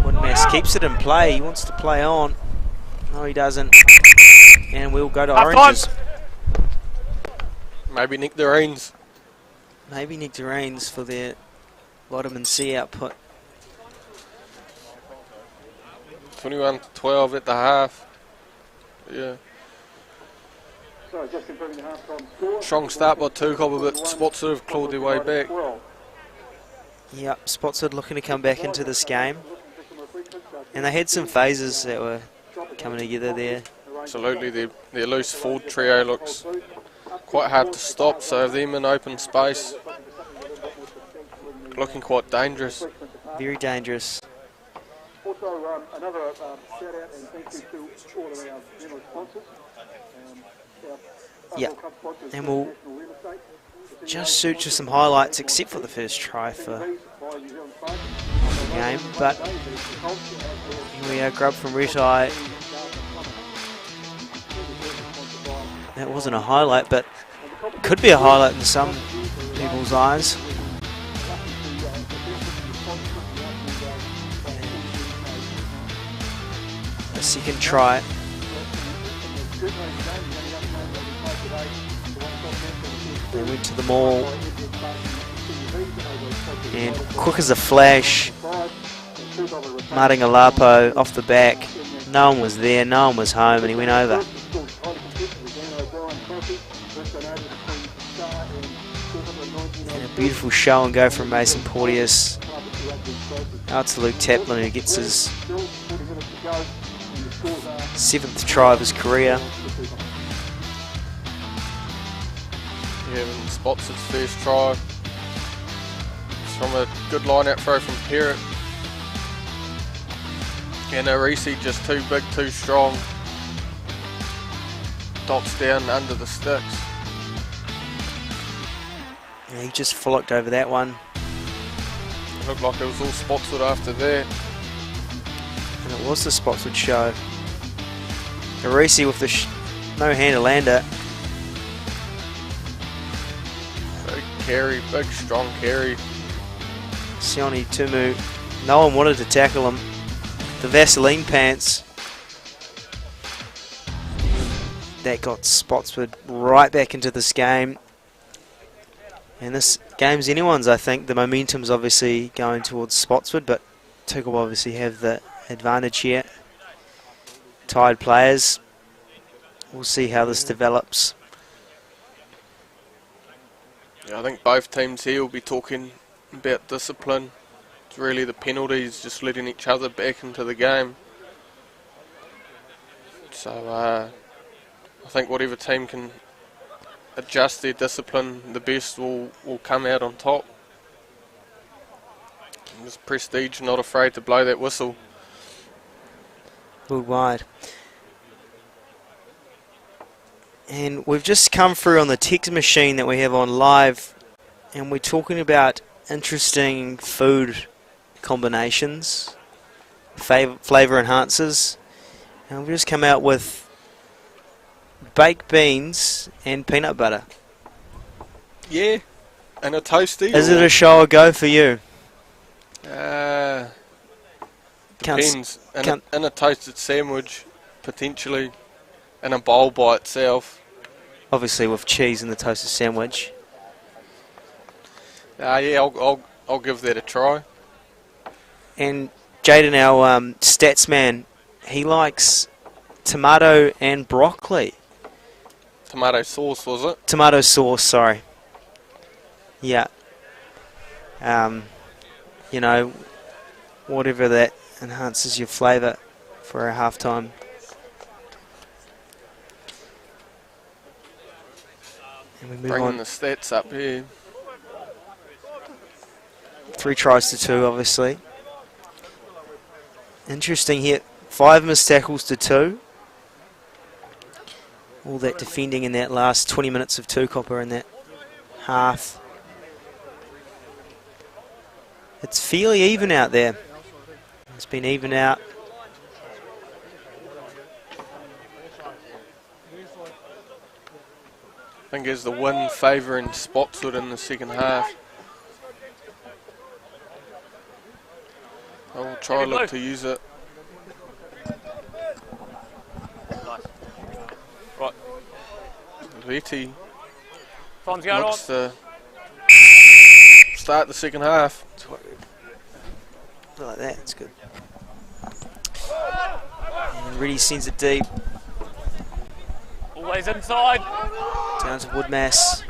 Woodmass keeps it in play. He wants to play on. No, he doesn't. And we'll go to Half Oranges. time. Maybe Nick the reins. Maybe nectarines for their vitamin C output. 21-12 at the half. Yeah. Strong start by Tukapa, but Spotswood have clawed their way back. Yep, Spotswood looking to come back into this game. And they had some phases that were coming together there. Absolutely, their loose forward trio looks quite hard to stop, so them in open space looking quite dangerous. Very dangerous. Also, another shout out and thank you to all of our general sponsors. Yeah, and we'll just shoot you some highlights, except for the first try for the game. But here we are, grub from Red Eye. That wasn't a highlight, but could be a highlight in some people's eyes. The second try. They went to the maul, and quick as a flash, Martin Alapo off the back. No one was there, no one was home, and he went over. And a beautiful show and go from Mason Porteous. Out to Luke Taplin, who gets his 7th try of his career. Yeah, and Spotswood's first try. It's from a good line-out throw from Perrott. And Arisi just too big, too strong. Dots down under the sticks. Yeah, he just frolicked over that one. It looked like it was all Spotswood after that. And it was the Spotswood show. Arisi with the no-hander lander. Big carry, big strong carry. Sione Tumu, no one wanted to tackle him. The Vaseline pants. That got Spotswood right back into this game. And this game's anyone's, I think. The momentum's obviously going towards Spotswood, but Tukapa obviously have the advantage here. Tied players. We'll see how this develops. Yeah, I think both teams here will be talking about discipline. It's really the penalties, just letting each other back into the game. So I think whatever team can adjust their discipline, the best will come out on top. And this Prestige not afraid to blow that whistle. Worldwide. And we've just come through on the text machine that we have on live, and we're talking about interesting food combinations, flavour enhancers, and we've just come out with baked beans and peanut butter. Yeah, and a toasty. Is it a show or go for you? Depends. And a toasted sandwich, potentially, and a bowl by itself. Obviously with cheese in the toasted sandwich. Yeah, I'll give that a try. And Jaden, our stats man, he likes tomato and broccoli. Tomato sauce, was it? Tomato sauce, sorry. Yeah. You know, whatever that enhances your flavour for a half-time. And we move Bringing on. the stats up here. 3 tries to 2, obviously. Interesting here. 5 missed tackles to 2. All that defending in that last 20 minutes of Tukapa in that half. It's fairly even out there. It's been even out. I think it's the win favouring Spotswood in the second half. I will try look to use it. Nice. Right. Letty Time's going on. looks to start the second half. Like that, it's good. And Reddy sends it deep. Always inside. Down to Woodmass.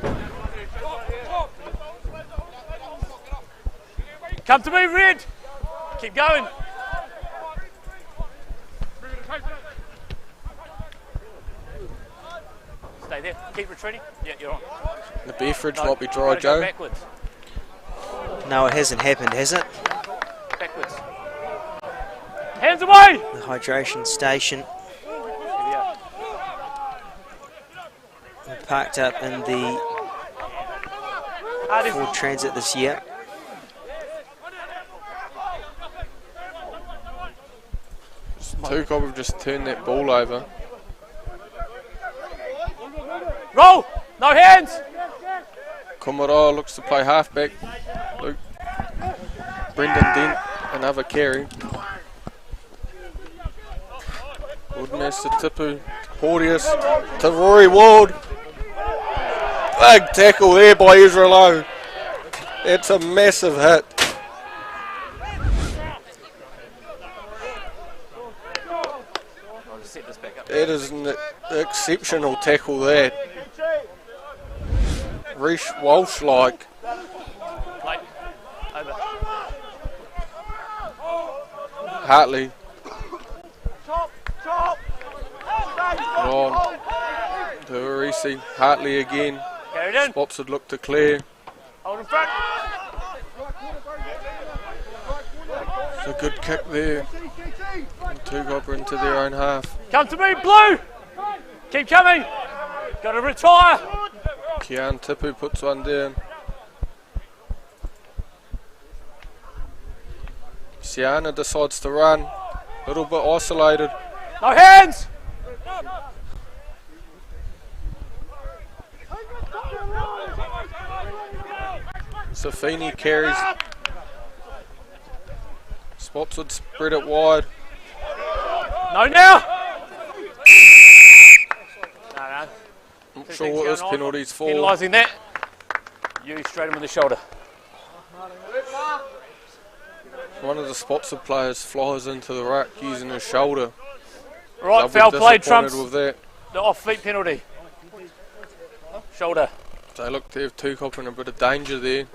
Come to me, Red. Keep going. Stay there. Keep retreating. Yeah, you're on. The beer fridge No, might be dry, gotta go Joe. backwards. No, it hasn't happened, has it? Backwards. Hands away. The hydration station. Here we are. We're parked up in the Hard Ford Transit this year. Tukapa have just turned that ball over. Roll. No hands. Kumara looks to play halfback. Luke. Brendan Dent, another carry. Woodmass to Tipu, Porteous to Rory Ward. Big tackle there by Israel. It's a massive hit. I'll just set this back up. It is an exceptional tackle there. Reece Walsh-like. Plate. Over. Hartley. On to Arisi. Hartley again. Carry it in. Spotswood look to clear. Hold in front. It's a good kick there. And Tukapa into their own half. Come to me, Blue. Keep coming. Got to retire. Kian Tipu puts one down. Siana decides to run. Little bit isolated. No hands. Safini carries. Spotswood spread it wide. No now. No. Not sure what this penalty's for. Penalising that. You straight him in the shoulder. One of the Spotswood players flies into the ruck using his shoulder. Right, They'll be foul play disappointed trumps with that. the off-feet penalty. Shoulder. They look to have Tukapa in a bit of danger there.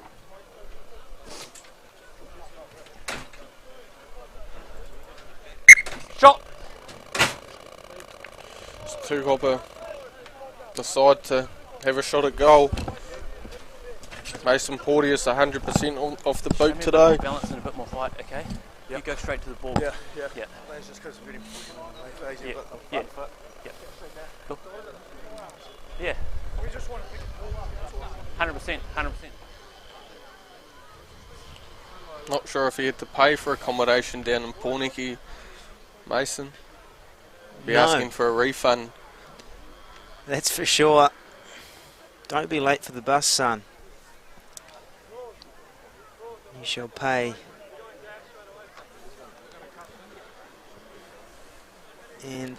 Shot. Tukapa decide to have a shot at goal. Mason Porteous 100% off the boot today. Balance and a bit more height, okay? You go straight to the ball. Yeah. Yeah. That's just because it's really Yeah. easy. Yeah. Yeah. Cool. Yeah. We just want to pick the ball up. 100%. 100%. Not sure if he had to pay for accommodation down in Pornicky, Mason. Be No. asking for a refund. That's for sure. Don't be late for the bus, son. You shall pay. And,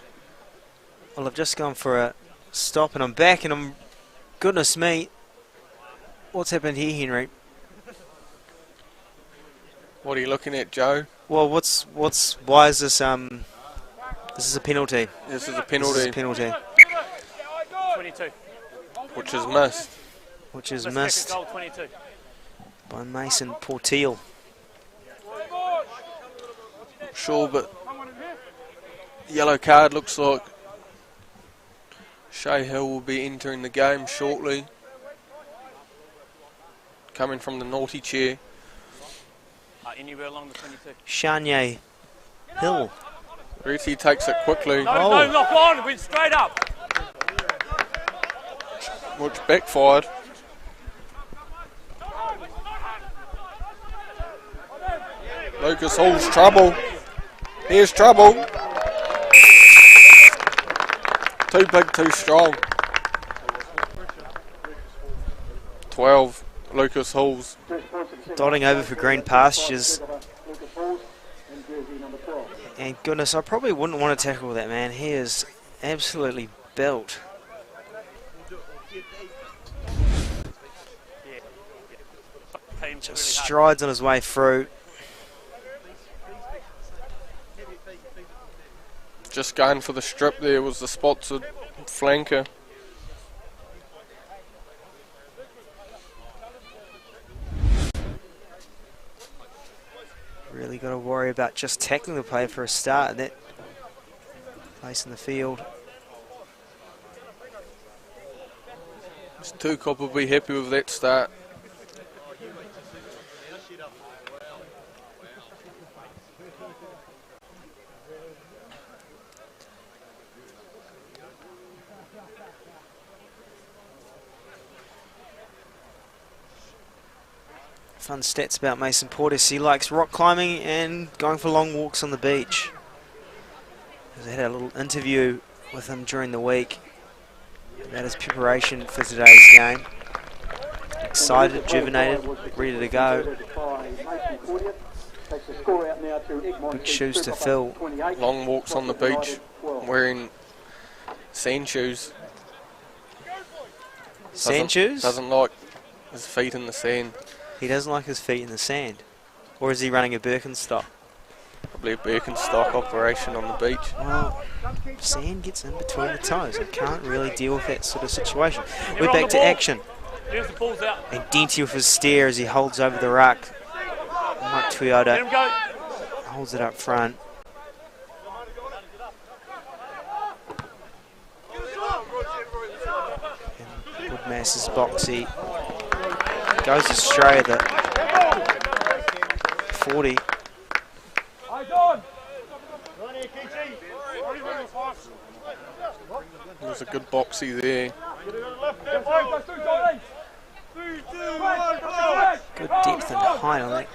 well, I've just gone for a stop and I'm back and I'm, goodness me, what's happened here, Henry? What are you looking at, Joe? Well, why is this, this is a penalty. This is a This penalty. is a penalty. 22 22. which is missed. which is Let's missed kick a goal, 22. by Mason Porteal. Sure, but yellow card looks like Shay Hill will be entering the game shortly. Coming from the naughty chair. Anywhere along the 22. Shanye Hill. Ruthie takes it quickly, No, no, lock on. Went straight up. which backfired. Lucas Hall's trouble. Here's trouble. Too big, too strong. 12, Lucas Halls. Dotting over for green pastures. And goodness, I probably wouldn't want to tackle that man. He is absolutely built. Just strides on his way through. Just going for the strip there was the Spotswood flanker. Really got to worry about just tackling the player for a start in that place in the field. Tukapa will be happy with that start. Fun stats about Mason Portis. He likes rock climbing and going for long walks on the beach. I had a little interview with him during the week about his preparation for today's game. Excited, rejuvenated, ready to go. Big shoes to fill. Long walks on the beach, wearing sand shoes. Sand shoes? Doesn't like his feet in the sand. He doesn't like his feet in the sand. Or is he running a Birkenstock? Probably a Birkenstock operation on the beach. Well, sand gets in between the toes. I can't really deal with that sort of situation. We're back to action. There's the ball's out. And Denty with his stare as he holds over the ruck. Mike Let him Toyota go. holds it up front. And Woodmass is boxy. Goes astray at the 40. There's a good boxy there. Good depth and height on that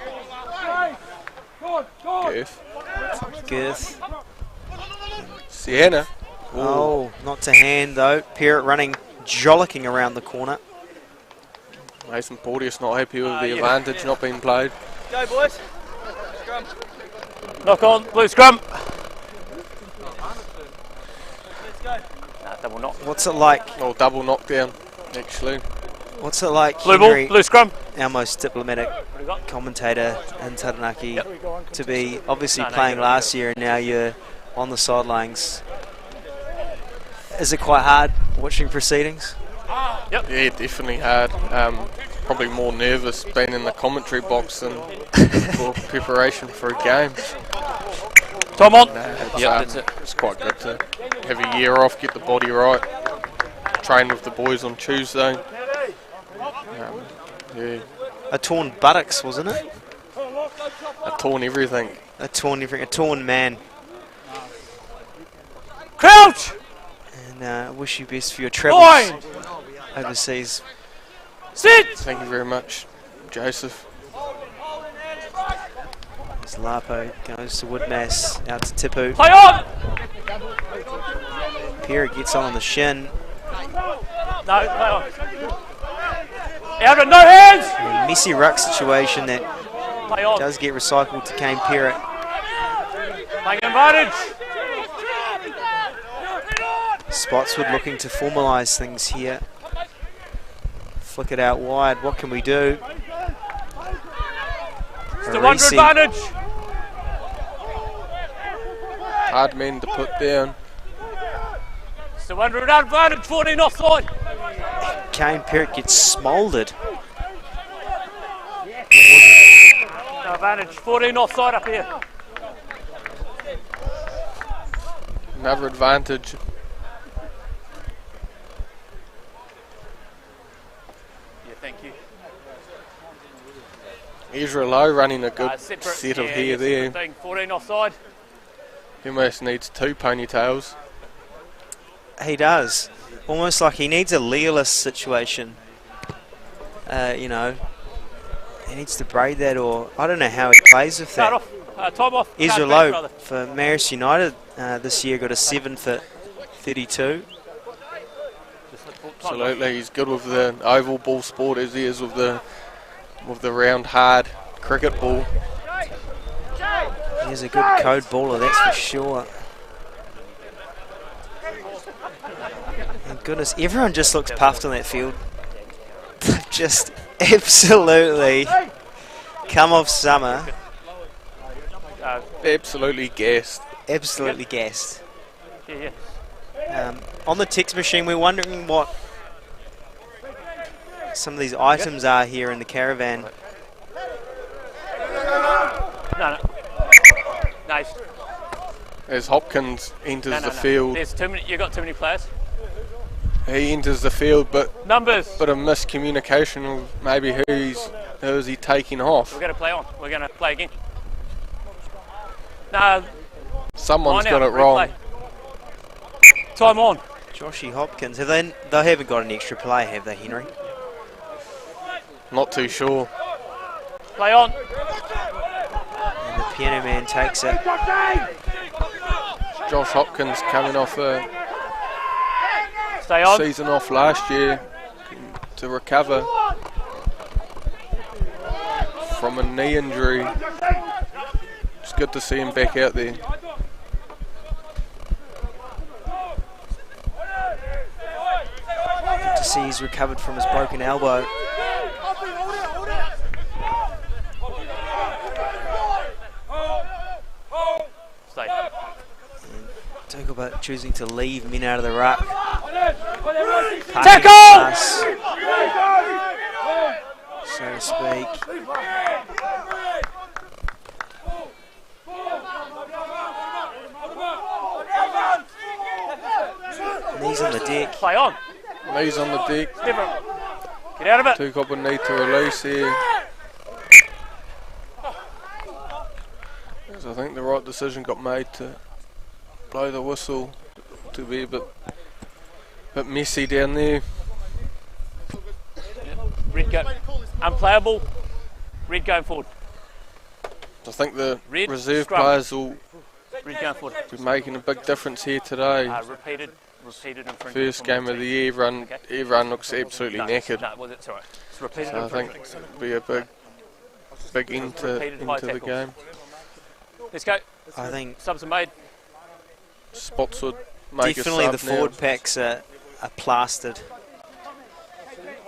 Girth. girth. Sienna. Oh, not to hand though. Parrott running, jollocking around the corner. Mason Porteous not happy with the advantage not being played. Go, boys. Scrum. Knock on. Blue scrum. Nah, double knock. What's it like? Or double knockdown, actually. What's it like, Blue Henry, ball. Blue scrum. our most diplomatic commentator in Taranaki, to be obviously No, no, playing you gotta last year and now you're on the sidelines? Is it quite hard watching proceedings? Yeah, definitely hard. Probably more nervous being in the commentary box than for preparation for a game. Tom on. It's quite good to have a year off, get the body right, train with the boys on Tuesday. Yeah, A torn buttocks, wasn't it? I torn everything. A torn man. Crouch. And wish you best for your travels overseas. Sit. Thank you very much, Joseph. As Lapo goes to Woodmass, out to Tipu. Play on. Pera gets on the shin. No, play on. Out, no hands. A messy ruck situation that Play on. does get recycled to Kane Parrott. Take advantage. Spotswood looking to formalise things here. Flick it out wide. What can we do? Still under Arisi. advantage. Hard men to put down. Still under advantage, 14 offside. Kane Perrott gets smoulded. No advantage, 14 offside up here. Another advantage. Yeah, thank you. Ezra Lowe running a good Separate, set of yeah, hair there. Thing, 14 offside. He almost needs 2 ponytails. He does. Almost like he needs a Leoless situation. You know, he needs to braid that, or I don't know how he plays with Start that. off. Time off. Ezra Card back, Lowe brother. for Marist United this year got a 7 for 32. Absolutely, he's good with the oval ball sport as he is with the round hard cricket ball. He's a good code baller, that's for sure. Thank goodness, everyone just looks puffed on that field. Just absolutely come off summer. Absolutely gassed. Absolutely gassed. Yeah. On the text machine, we're wondering what some of these items are here in the caravan. No. Nice. As Hopkins enters No. the field, There's too many. You got too many players. he enters the field, but Numbers. bit of miscommunication of maybe who is he taking off. We're going to play on. We're going to play again. No. Someone's line got out, it wrong. replay. Time on. Joshy Hopkins, they haven't got an extra player, have they, Henry? Not too sure. Play on. And the piano man takes it. Josh Hopkins coming off a Stay on. season off last year to recover from a knee injury. It's good to see him back out there. Good to see he's recovered from his broken elbow. Stay. Tukapa choosing to leave men out of the ruck. Tackle! So to speak. Knees on the deck. Play on. Knees on the deck. Different. Get out of it. Tukapa need to release here. So I think the right decision got made to blow the whistle, to be a bit messy down there. Red go. Unplayable. Red going forward. I think the Red reserve scrum. players will Red going forward. be making a big difference here today. Repeated infringement. First from game the of the team. year, Okay. everyone looks absolutely knackered. No, well, that's all right. It's repeated So I think infringement. it'll be a big into Repeated high the tackles. game. Let's go. I think Subs are made. Spotswood make definitely a the sub now. forward packs are plastered.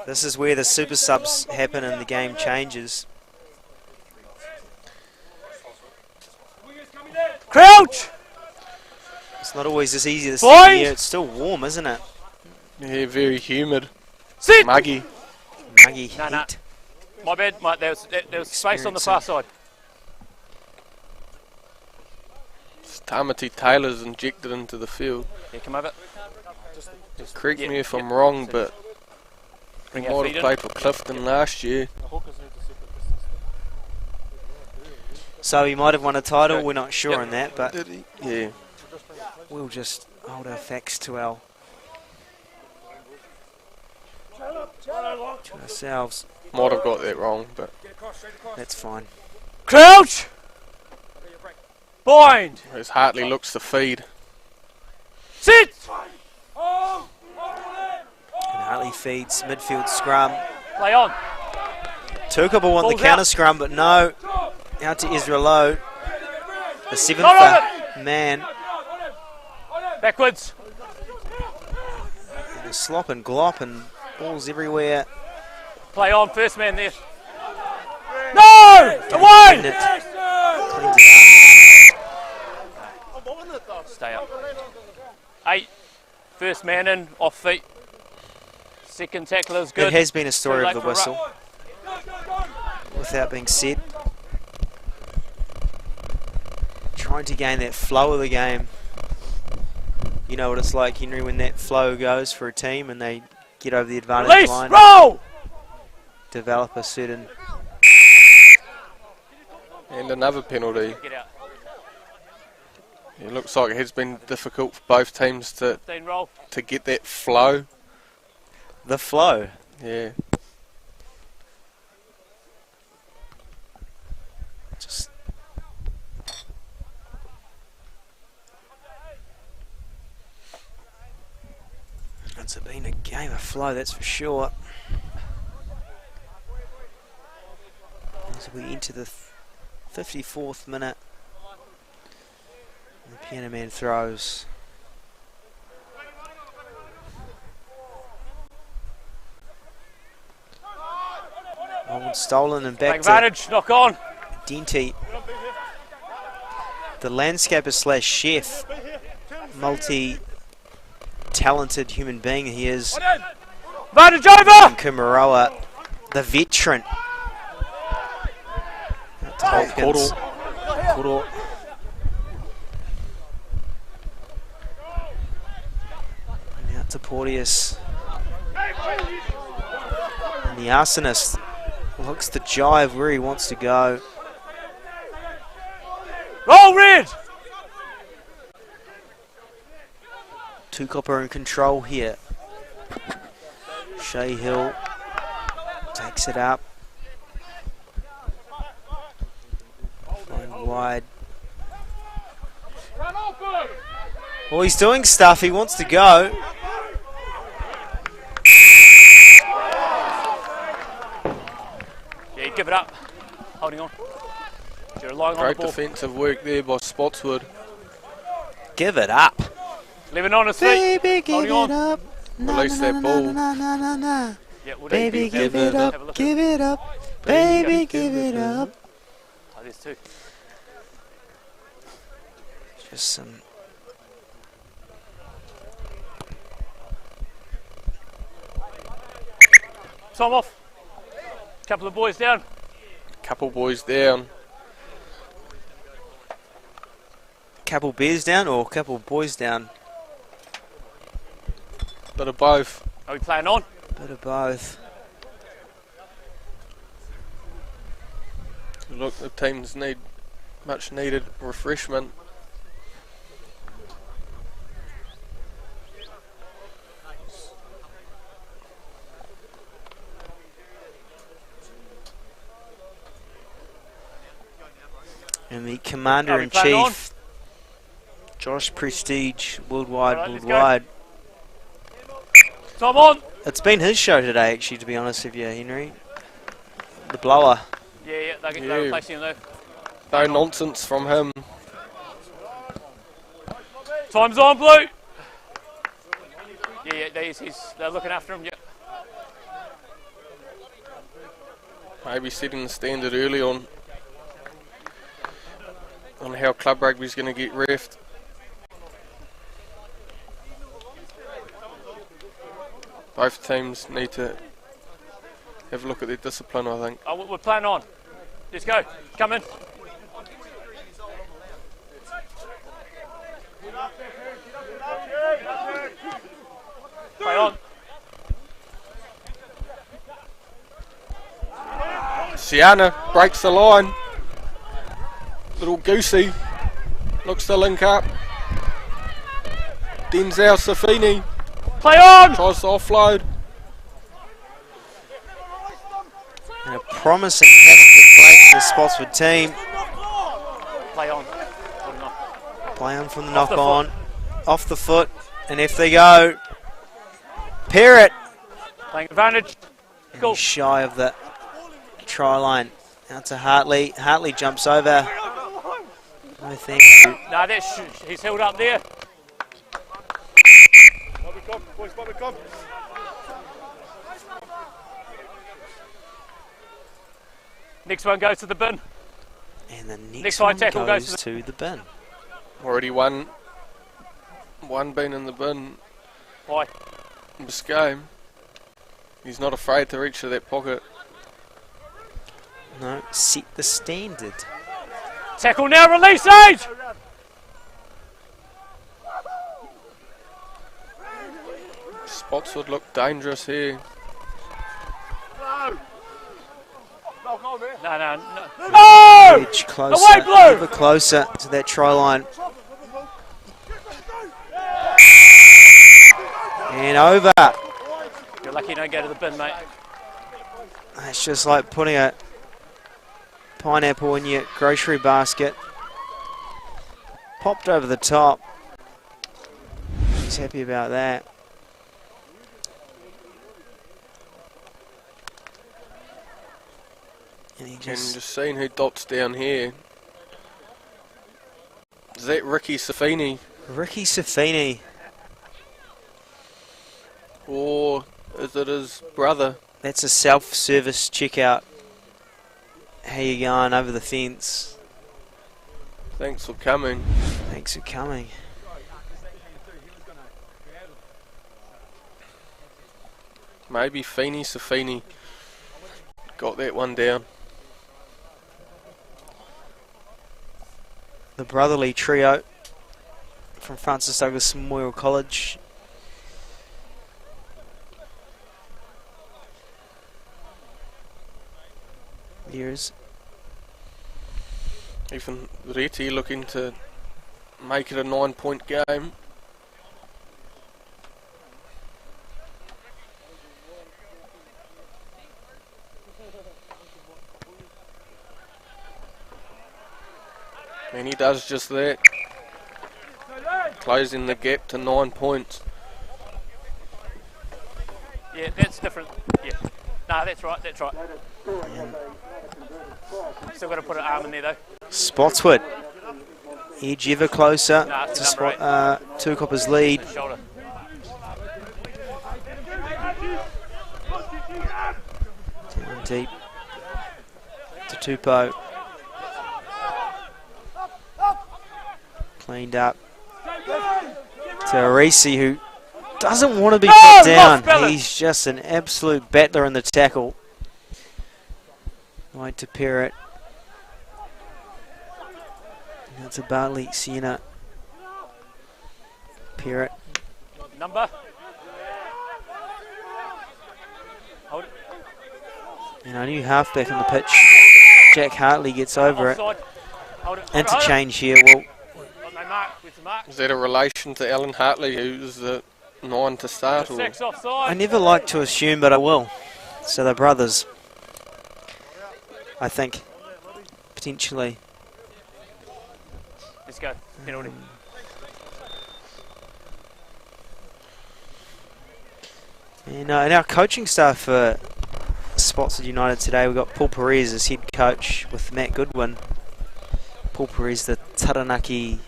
This is where the super subs happen and the game changes. Crouch! It's not always as easy this Boys! time of year. It's still warm, isn't it? Yeah, very humid, Sit! muggy. Muggy No, no. heat. My bad, mate. There was space on the far side. Tamati Taylor's injected into the field. Yeah, come over. Correct Yeah, me if I'm yeah. wrong, but he Bring our might feet have in. played for Clifton last year. So he might have won a title. Okay. We're not sure Yep. on that, but Did he? Yeah. we'll just hold our facts to ourselves. Might have got that wrong, but That's fine. Crouch! Bind! as Hartley looks to feed. Sit! And Hartley feeds midfield scrum. Play on. Tukapa won the Ball's counter out. scrum, but no. Out to Ezra Lowe. The seventh Not on man. Backwards. And a slop and glop and balls everywhere. Play on. First man there. No! Cleaned Away! it. Cleaned it Stay up. 8. First man in, off feet. Second tackler is good. It has been a story Too of late the for a whistle, without being said. Trying to gain that flow of the game. You know what it's like, Henry, when that flow goes for a team and they get over the advantage Release, line. roll! Develop a certain... And another penalty. Get out. It looks like it has been difficult for both teams to 15 roll. get that flow. The flow. Yeah. Just... It's been a game of flow, that's for sure. As we enter the 54th minute, the piano man throws. Oh, stolen and back Take to advantage, knock on. Denty. The landscaper slash chef, multi-talented human being he is. Advantage over! Kumaroa, the veteran. Hopkins. Koro. And out to Porteous. And the arsonist looks to jive where he wants to go. Roll red! Tukapa in control here. Shea Hill takes it up. Flying wide. Well, he's doing stuff. He wants to go. Yeah, give it up. Holding on. You're relying on the Great ball. defensive work there by Spotswood. Give it up. 11 on his feet. Baby, give Holding it on. up. Release that ball. Yeah, we'll Baby, give it have a up. look Give it up. Baby, give it up. Oh, there's two. Just some. Time off. Couple of boys down. Couple boys down. Couple bears down or couple boys down? Bit of both. Are we playing on? Bit of both. Look, the teams need much needed refreshment. And the Commander-in-Chief, Josh Prestige, worldwide. Time on. It's been his show today, actually, to be honest with you, Henry. The blower. Yeah, they're replacing him though. No nonsense from him. Time's on, Blue. Yeah, they're looking after him. Yeah. Maybe setting the standard early on how club rugby's going to get reffed. Both teams need to have a look at their discipline, I think. Oh, we're playing on. Let's go. Come in. Play on. Siana breaks the line. Little Goosey looks to link up. Denzel Safini Play on. tries to offload. And a promising tactic play for the Spotswood team. Play on. Play on from the Off knock the on. Off the foot. And if they go, Parrott. Playing advantage. Cool. He's shy of the try line. Out to Hartley. Hartley jumps over. No thank you. Nah, he's held up there. Next one goes to the bin. And the Next one high tackle goes goes to the bin. Already one bin in the bin. Why? in this game. He's not afraid to reach to that pocket. No, set the standard. Tackle now, release age! Spotswood look dangerous here. No. Oh! Edge closer, Away, Blue! ever closer to that try line. And over. You're lucky you don't go to the bin, mate. It's just like putting a pineapple in your grocery basket. Popped over the top. He's happy about that. And he And just just seeing who dots down here. Is that Ricky Safini? Ricky Safini. Or is it his brother? That's a self-service checkout. How you going over the fence? Thanks for coming. Thanks for coming. Maybe Feeney Safini got that one down. The brotherly trio from Francis Douglas Memorial College. Years. Even Reti looking to make it a 9-point game. And he does just that. Closing the gap to 9 points. Yeah, that's different. Yeah. No, that's right. Still got to put an arm in there, though. Spotswood. Edge ever closer Nah, to it's number Tukapa's lead. Shoulder. Down deep to Tupou. Cleaned up to Arisi, who doesn't want to be put down. He's just an absolute battler in the tackle. Right to Perrott. Now to Bartley, Sienna. Perrott. Number. Hold it. And our new halfback on the pitch, Jack Hartley, gets over it. Offside. Hold it. Interchange here. Well, No mark. With the mark. Is that a relation to Alan Hartley, who's the 9 to start? Or? 6 offside. I never like to assume, but I will. So they're brothers. I think, potentially. Let's go. Penalty. And in our coaching staff for Spotswood United today, we've got Paul Perez as head coach with Matt Goodwin. Paul Perez, the Taranaki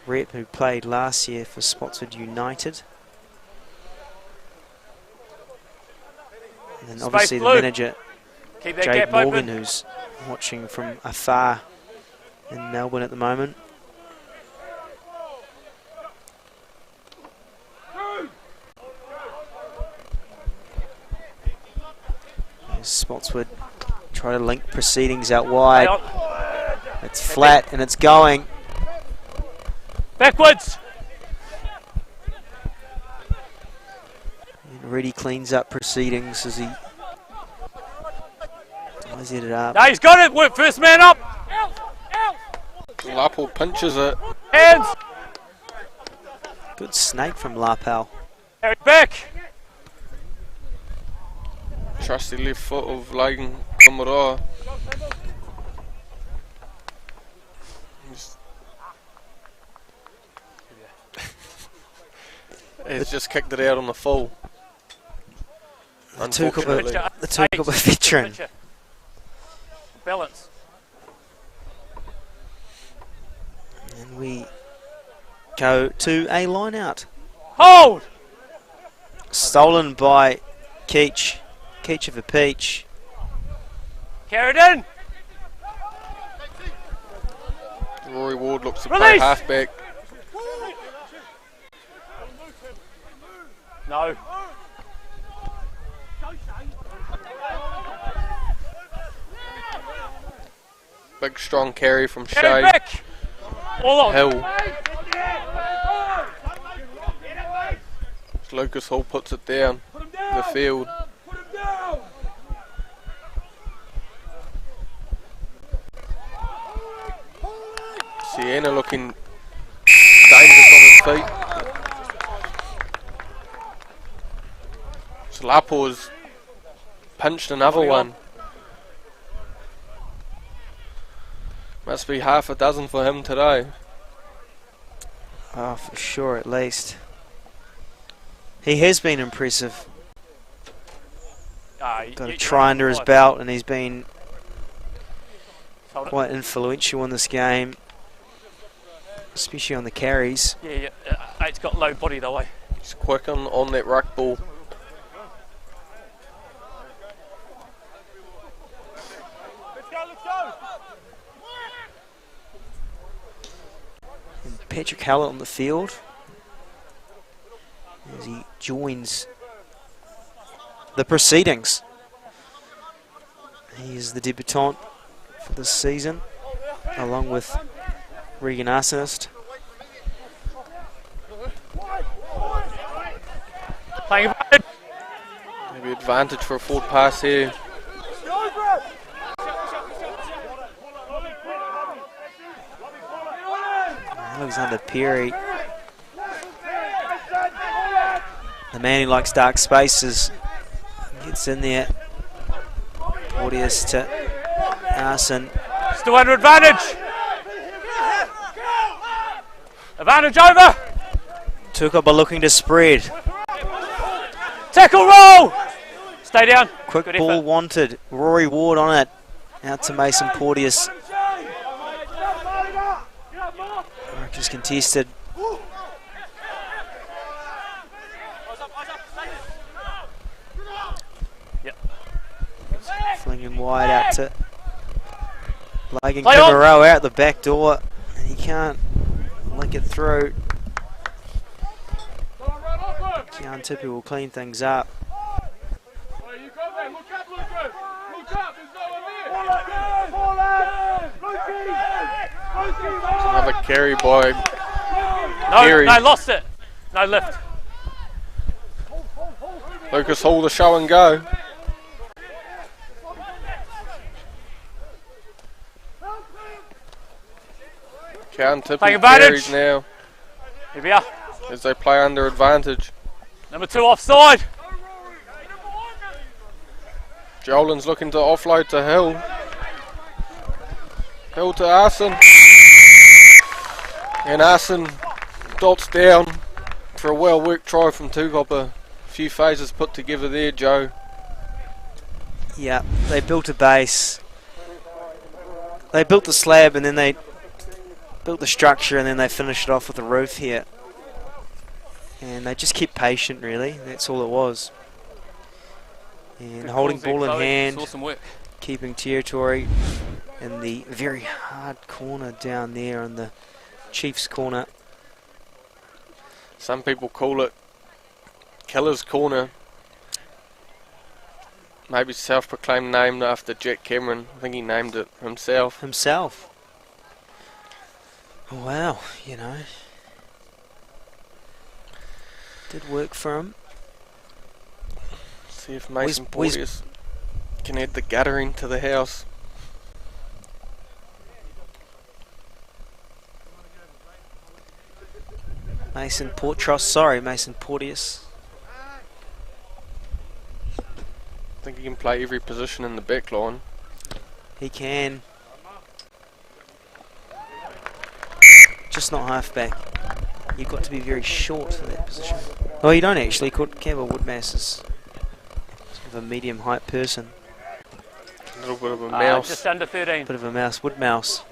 rep who played last year for Spotswood United. And then obviously the manager, Keep that Jade gap Morgan, open. who's watching from afar in Melbourne at the moment. Spotswood try to link proceedings out wide. It's flat and it's going. Backwards. And Reddy cleans up proceedings as he ties it up. No, he's got it. Work first man up. Lapo pinches it. Hands. Good snake from Lapel. Carry back. Trusty left foot of Logan Kamaroa. He's just kicked it out on the full. The Unfortunately. Tukapa veteran. Balance. And we go to a line out. Hold. Stolen by Keach. Keach of a peach. Carried in. Rory Ward looks to Release. play halfback. No. Big strong carry from Get Shea. it back. All on. Hill. Lucas Hall puts it down the field. Sienna looking dangerous on his feet. Slapo has pinched another one. Must be half a dozen for him today. Oh, for sure, at least. He has been impressive. Got a try under his belt, and he's been quite influential in this game, especially on the carries. Yeah. It's got low body though, eh? He's quick on that ruck ball. And Patrick Hallett on the field as he joins the proceedings. He is the debutant for this season, along with Regan Arsonist. Playing it. Maybe advantage for a forward pass here. Alexander Perry, the man who likes dark spaces, gets in there. Audius to Arson. Still under advantage. Advantage over. Tukapa looking to spread. Tackle roll. Stay down. Quick Good ball effort. wanted. Rory Ward on it. Out to Mason Porteous. Mark is contested. Yep. Flinging wide out to Logan Play on. Kimarau out the back door. And he can't link it through. Keon Tippy will clean things up. Another carry by No, lost it. No lift. Lucas Hall the show and go. Can't tip Take his advantage. carries now Here we are. as they play under advantage. Number 2 offside. Jolin's looking to offload to Hill. Hill to Arson. And Arson dots down for a well worked try from Tukapa. A few phases put together there, Joe. Yeah, they built a base. They built the slab and then they built the structure and then they finished it off with a roof here. And they just kept patient, really. That's all it was. And Good holding calls there, ball in Chloe. hand, Saw some work. keeping territory in the very hard corner down there on the Chiefs' corner. Some people call it Killer's Corner. Maybe self-proclaimed named after Jack Cameron. I think he named it himself. Himself. Wow, you know. Did work for him. See if Mason Where's- Porteous can add the guttering to the house. Mason Porteous. I think he can play every position in the back line. He can. Just not halfback. You've got to be very short for that position. Oh, you don't actually. Campbell Woodmass is sort of a medium height person. A little bit of a mouse. Just under 13. Bit of a mouse. Woodmouse.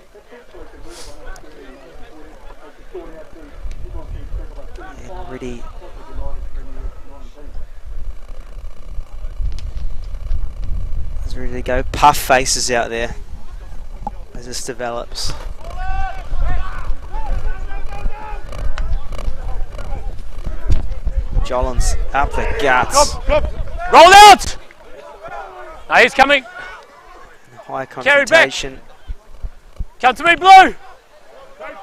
And ready. He's ready to go. Puff faces out there as this develops. Jollins up the guts. Roll out! No, he's coming. High Carry back. confrontation. Come to me, Blue.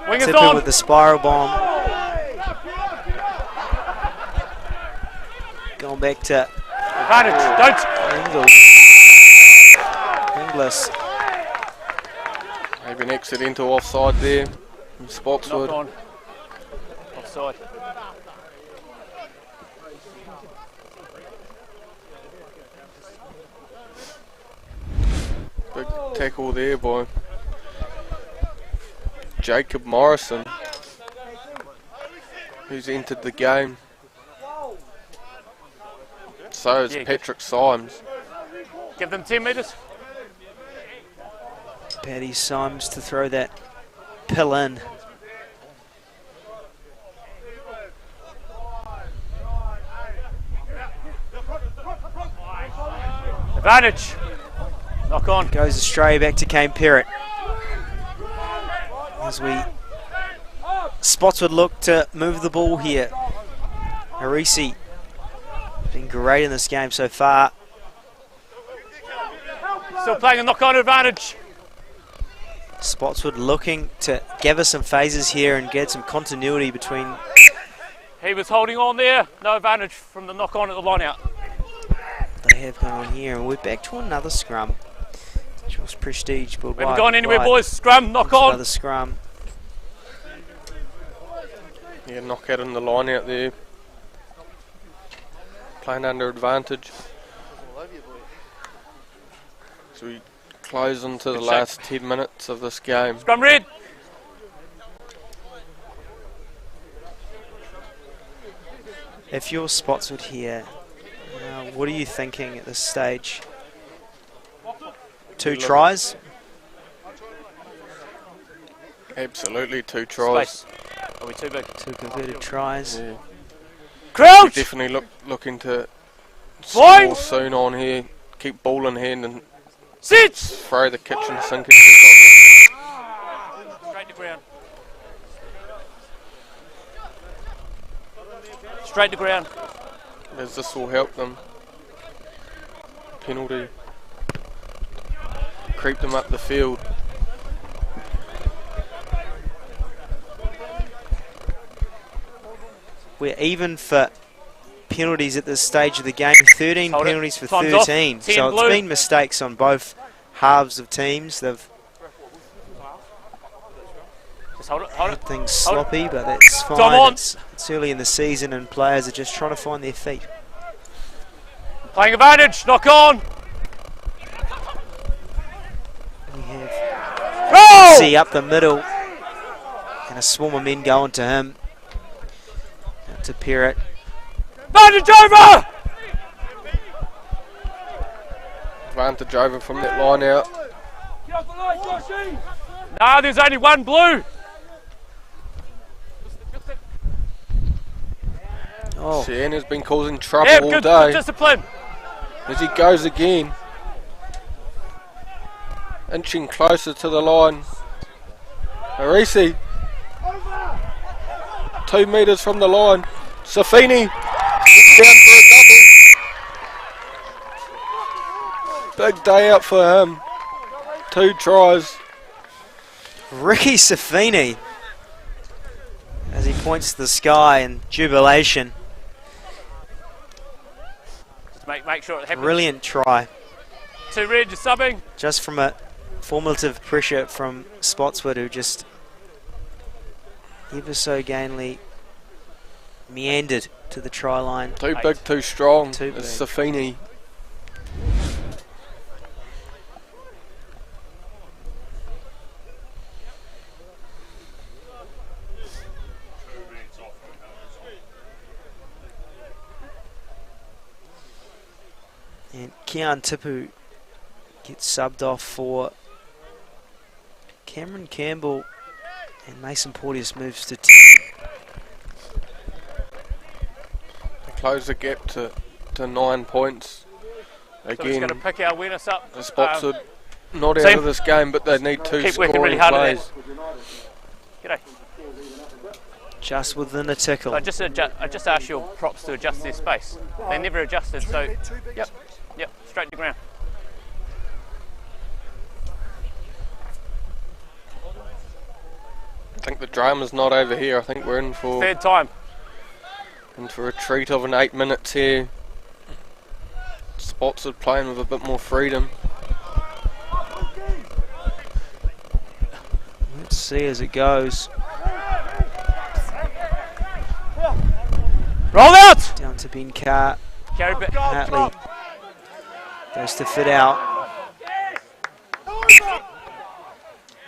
Wing is Tipu on. with the spiral bomb. Going back to Advantage. Don't. Inglis. Maybe an accidental offside there from Knock Spotswood. on. Offside. Big tackle there by Jacob Morrison, who's entered the game. So is Yeah, Patrick Symes. Give them 10 metres. Paddy Symes to throw that pill in. Advantage. Knock on. Goes astray back to Kane Perrott. As we Spotswood look to move the ball here. Harisi been great in this game so far. Still playing a knock on advantage. Spotswood looking to gather some phases here and get some continuity between. He was holding on there. No advantage from the knock on at the line out. They have gone on here, and we're back to another scrum. Just prestige, but We haven't gone anywhere, boys. Scrum, knock on. Another scrum. Yeah, knockout in the line out there. Playing under advantage. So we close into the Good last 10 minutes of this game. Scrum red. If you're Spotswood here, what are you thinking at this stage? 2 tries? Absolutely 2 tries. Space. Are we too big? 2 converted tries. Yeah. Crouch! Definitely looking to Fine. score soon on here. Keep ball in hand and Sit! throw the kitchen sink. Straight to ground. Straight to ground. As this will help them. Penalty. Creep them up the field. We're even for penalties at this stage of the game. 13 Hold it. penalties for Time's off. 13. 10 So it's blue. been mistakes on both halves of teams. They've Just hold it, hold it. made things Hold it. sloppy, but that's Tom fine. on. It's early in the season and players are just trying to find their feet. Playing advantage, knock on. We have Roll! C up the middle. And a swarm of men going to him. Out to Perrott. Advantage over! Advantage over from that line out. Nah, there's only one blue. Oh, Sienna's been causing trouble Yeah, all good day. discipline. As he goes again. Inching closer to the line. Harisi. 2 metres from the line. Safini. Gets down for a double. Big day out for him. 2 tries. Ricky Safini. As he points to the sky in jubilation. Just make sure it happens. Brilliant try. 2 red, you're subbing. Just from a formative pressure from Spotswood, who just ever so gainly meandered to the try line. Too big, too strong. Too It's big. Safini. And Kean Tipu gets subbed off for Cameron Campbell, and Mason Porteous moves to 10. They close the gap to 9 points. So we're just Again, going to pick our awareness up. the Spotswood not out team. of this game, but they need 2 Keep working scoring really hard at plays. G'day. Just within a tickle. I just asked your props to adjust their space. They never adjusted, so yep, straight to the ground. I think the drama's not over here. I think we're in for Third time. a treat of an 8 minutes here. Spotswood playing with a bit more freedom. Let's see as it goes. Roll out! Down to Ben Carr. Carry back. Hartley goes to fit out.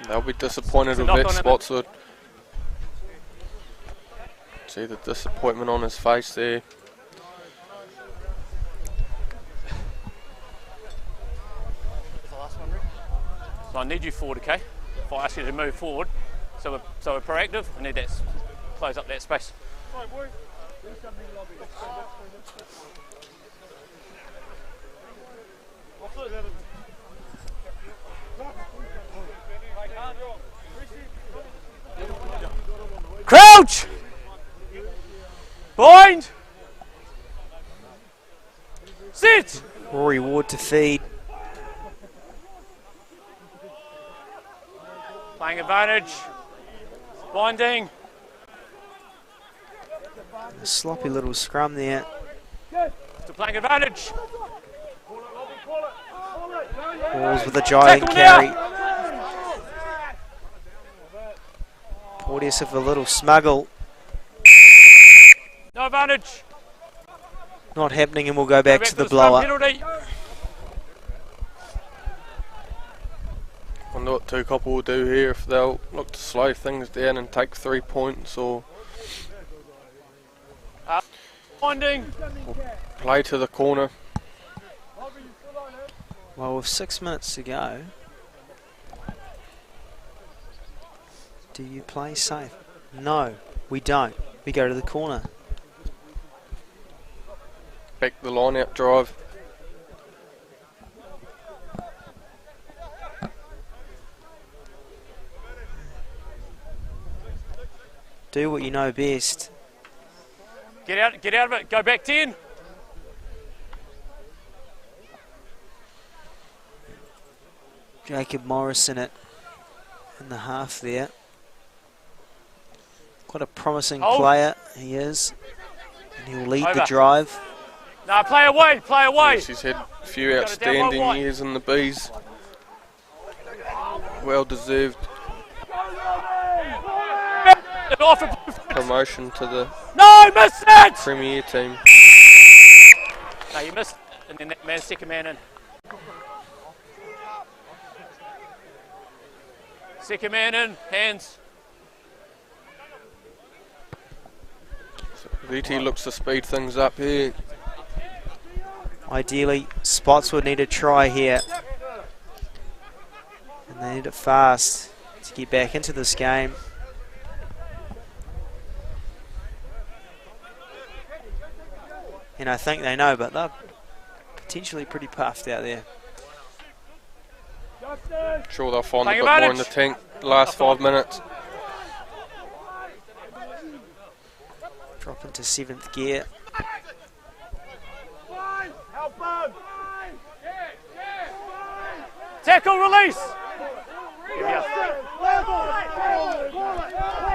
They'll be disappointed with knock that, on it. Spotswood. See the disappointment on his face there. So I need you forward, okay? If I ask you to move forward, so we're proactive, I need that close up that space. Crouch! Bind! Sit! Rory Ward to feed. Playing advantage. Binding. A sloppy little scrum there. Still playing advantage. Balls with a giant Tackle carry. now. Porteous of a little smuggle. No advantage. Not happening, and we'll go back to the scrum blower. penalty. Wonder what Tukapa will do here, if they'll look to slow things down and take 3 points, or Binding. play to the corner. Well, with 6 minutes to go, do you play safe? No, we don't. We go to the corner. Back the line out drive. Do what you know best. Get out of it. Go back 10. Jacob Morris in the half there. Quite a promising Hold. player he is. And he'll lead the Over. drive. No, play away. Play away. Yes, he's had a few Got it down, outstanding wide. years in the Bees. Well deserved Get off it. promotion to the No, miss it. Premier team. No, you missed. And then that man, second man in. Second man in. Hands. VT looks to speed things up here. Ideally, Spotswood need a try here. And they need it fast to get back into this game. And I think they know, but they're potentially pretty puffed out there. Sure, they'll find a Playing bit more in the advantage. tank the last 5 minutes. Drop into 7th gear. Tackle release.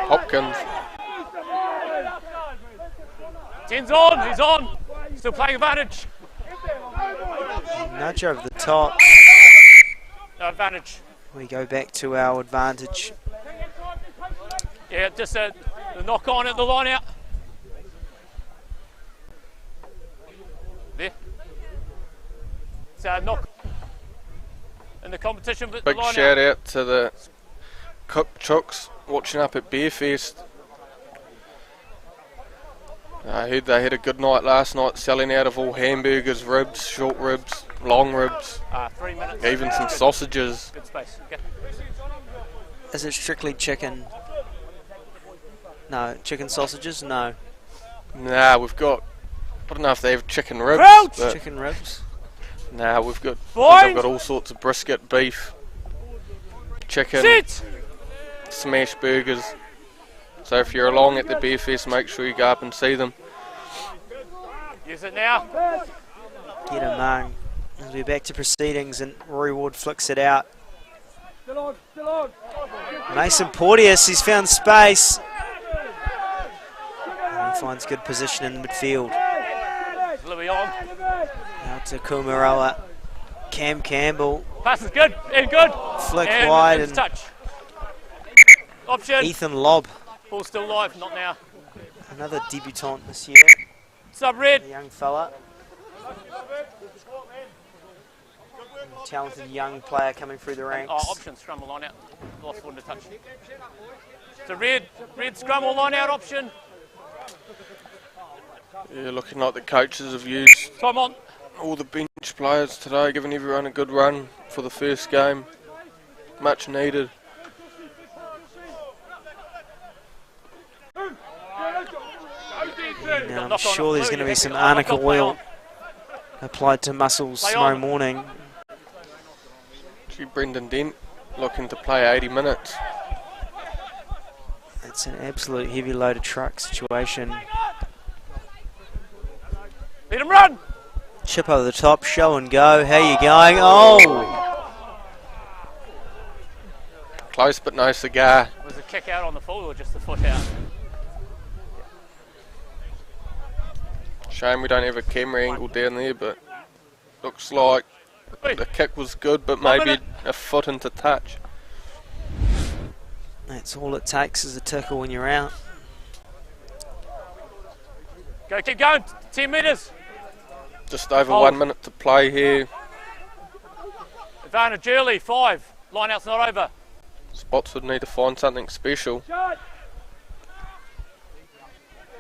Hopkins. 10's on. He's on. Still playing advantage. Nudge over the top. No advantage. We go back to our advantage. Yeah, just the knock on at the line out. There. It's a knock in the competition. But Big the line shout out. out to the Cook Chooks watching up at Beerfest. I heard they had a good night last night, selling out of all hamburgers, ribs, short ribs, long ribs, 3 minutes. even some sausages. Good space. Okay. Is it strictly chicken? No. Chicken sausages? No. Nah, we've got, I don't know if they have chicken ribs, Crouch! but Chicken ribs? nah, we've got, I think Bind! they've got all sorts of brisket, beef, chicken, Sit. smash burgers, So if you're along at the BFS, make sure you go up and see them. Use it now. Get a mung. As we're back to proceedings and Rory Ward flicks it out. Mason Porteous, he's found space. And he finds good position in the midfield. Louis on. Out to Kumaroa. Cam Campbell. Pass is good. And good. Flick and wide and touch. Option. Ethan Lobb. Ball still live, not now. Another debutant this year. Sub red. A young fella. Talented young player coming through the ranks. Oh, option, scrum will line out. Lost one to touch. It's a red scrum will line out option. Yeah, looking like the coaches have used Time on. all the bench players today, giving everyone a good run for the first game. Much needed. Now I'm sure there's going to be some arnica oil applied to muscles tomorrow morning. Brendan Dent looking to play 80 minutes. It's an absolute heavy loaded truck situation. Let him run! Chip over the top, show and go. How you going? Oh! Close but no cigar. Was the kick out on the full or just the foot out? Shame we don't have a camera angle down there, but looks like the kick was good, but maybe a foot into touch. That's all it takes is a tickle when you're out. Go, keep going. 10 metres. Just over 1 minute to play here. Advantage early, 5. Line out's not over. Spotswood need to find something special.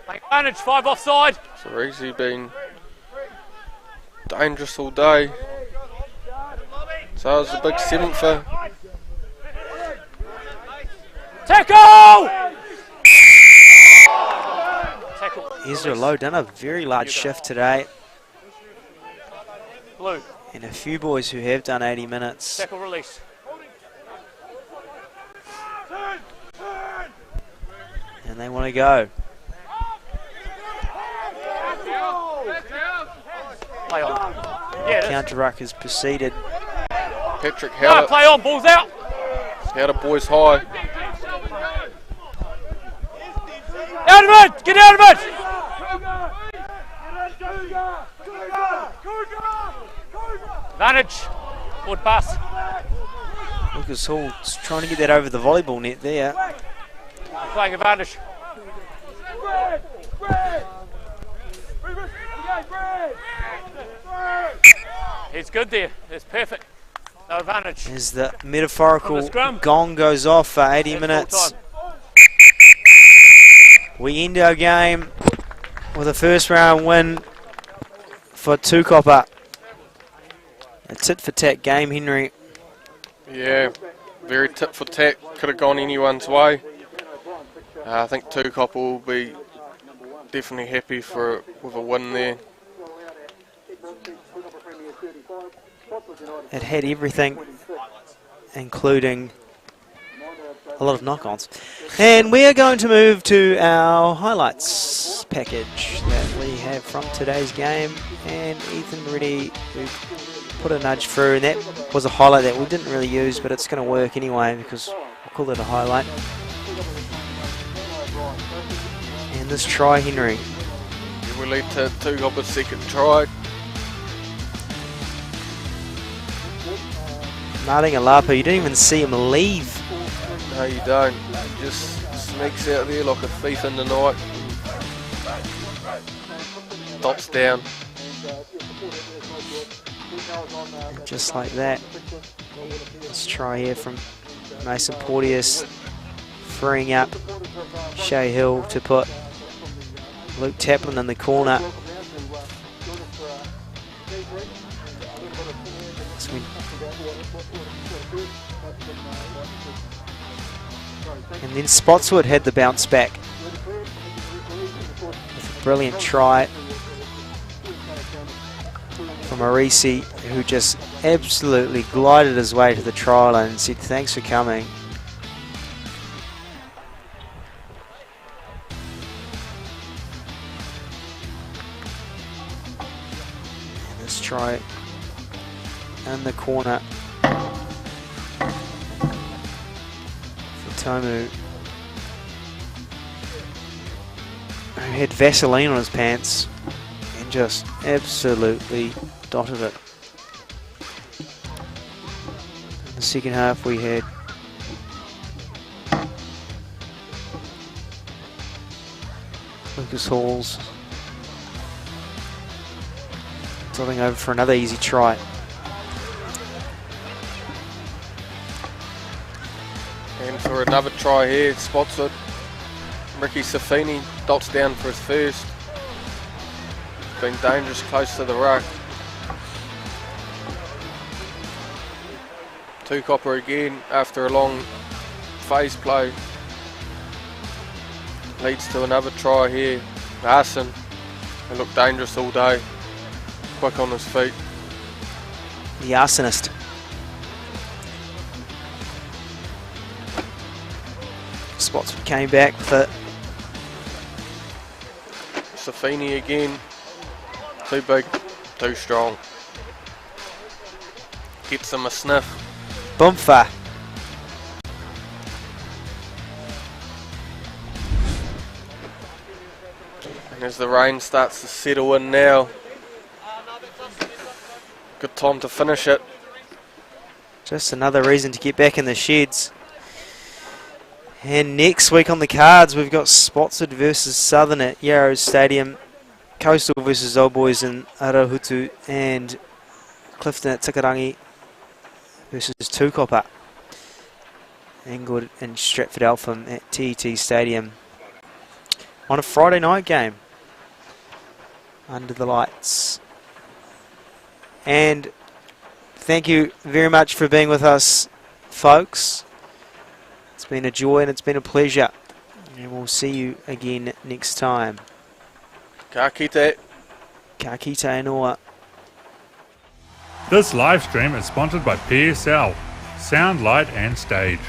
Take advantage, 5 offside. So easy been dangerous all day. So it's a big 7 for Tackle! Ezra Lowe done a very large shift today. Blue. And a few boys who have done 80 minutes. Tackle release. And they want to go. Play on. Yeah, Counter ruck has proceeded. Patrick Howard. Play on, ball's out. Howard boys high. Out of it! Get out of it! Advantage. Forward pass. Lucas Hall trying to get that over the volleyball net there. Playing advantage. He's good there. It's perfect. No advantage. As the metaphorical scrum. gong goes off for 80 minutes. We end our game with a first round win for Tukapa. A tit for tat game, Henry. Yeah, very tit for tat. Could have gone anyone's way. I think Tukapa will be definitely happy with a win there. It had everything, including a lot of knock-ons. And we are going to move to our highlights package that we have from today's game. And Ethan Reddy, who put a nudge through, and that was a highlight that we didn't really use, but it's going to work anyway because we'll call it a highlight. And this try, Henry. It will lead to Tukapa's second try. Martin Alapa, you didn't even see him leave. No, you don't. He just sneaks out there like a thief in the night. Dots down. And just like that. Let's try here from Mason Porteous, freeing up Shea Hill to put Luke Taplin in the corner. And then Spotswood had the bounce back with a brilliant try from Arisi, who just absolutely glided his way to the try line and said thanks for coming. try in the corner for Tomu, who had Vaseline on his pants and just absolutely dotted it. In the second half we had Lucas Halls dropping over for another easy try. And for another try here, Spotswood. Ricky Safini dots down for his first. It's been dangerous close to the ruck. Tukapa again after a long phase play. Leads to another try here. Larson, who looked dangerous all day. Quick on his feet. The arsonist. Spotswood came back with it. Safini again. Too big, too strong. Gets him a sniff. Boomfa. And as the rain starts to settle in now, good time to finish it. Just another reason to get back in the sheds. And next week on the cards, we've got Spotswood versus Southern at Yarrow Stadium, Coastal versus Old Boys in Arahutu, and Clifton at Tikarangi versus Tukapa. England and Stratford Eltham at TET Stadium on a Friday night game under the lights. And thank you very much for being with us, folks. It's been a joy and it's been a pleasure. And we'll see you again next time. Ka kite. Ka kite noa. This live stream is sponsored by PSL, Sound, Light and Stage.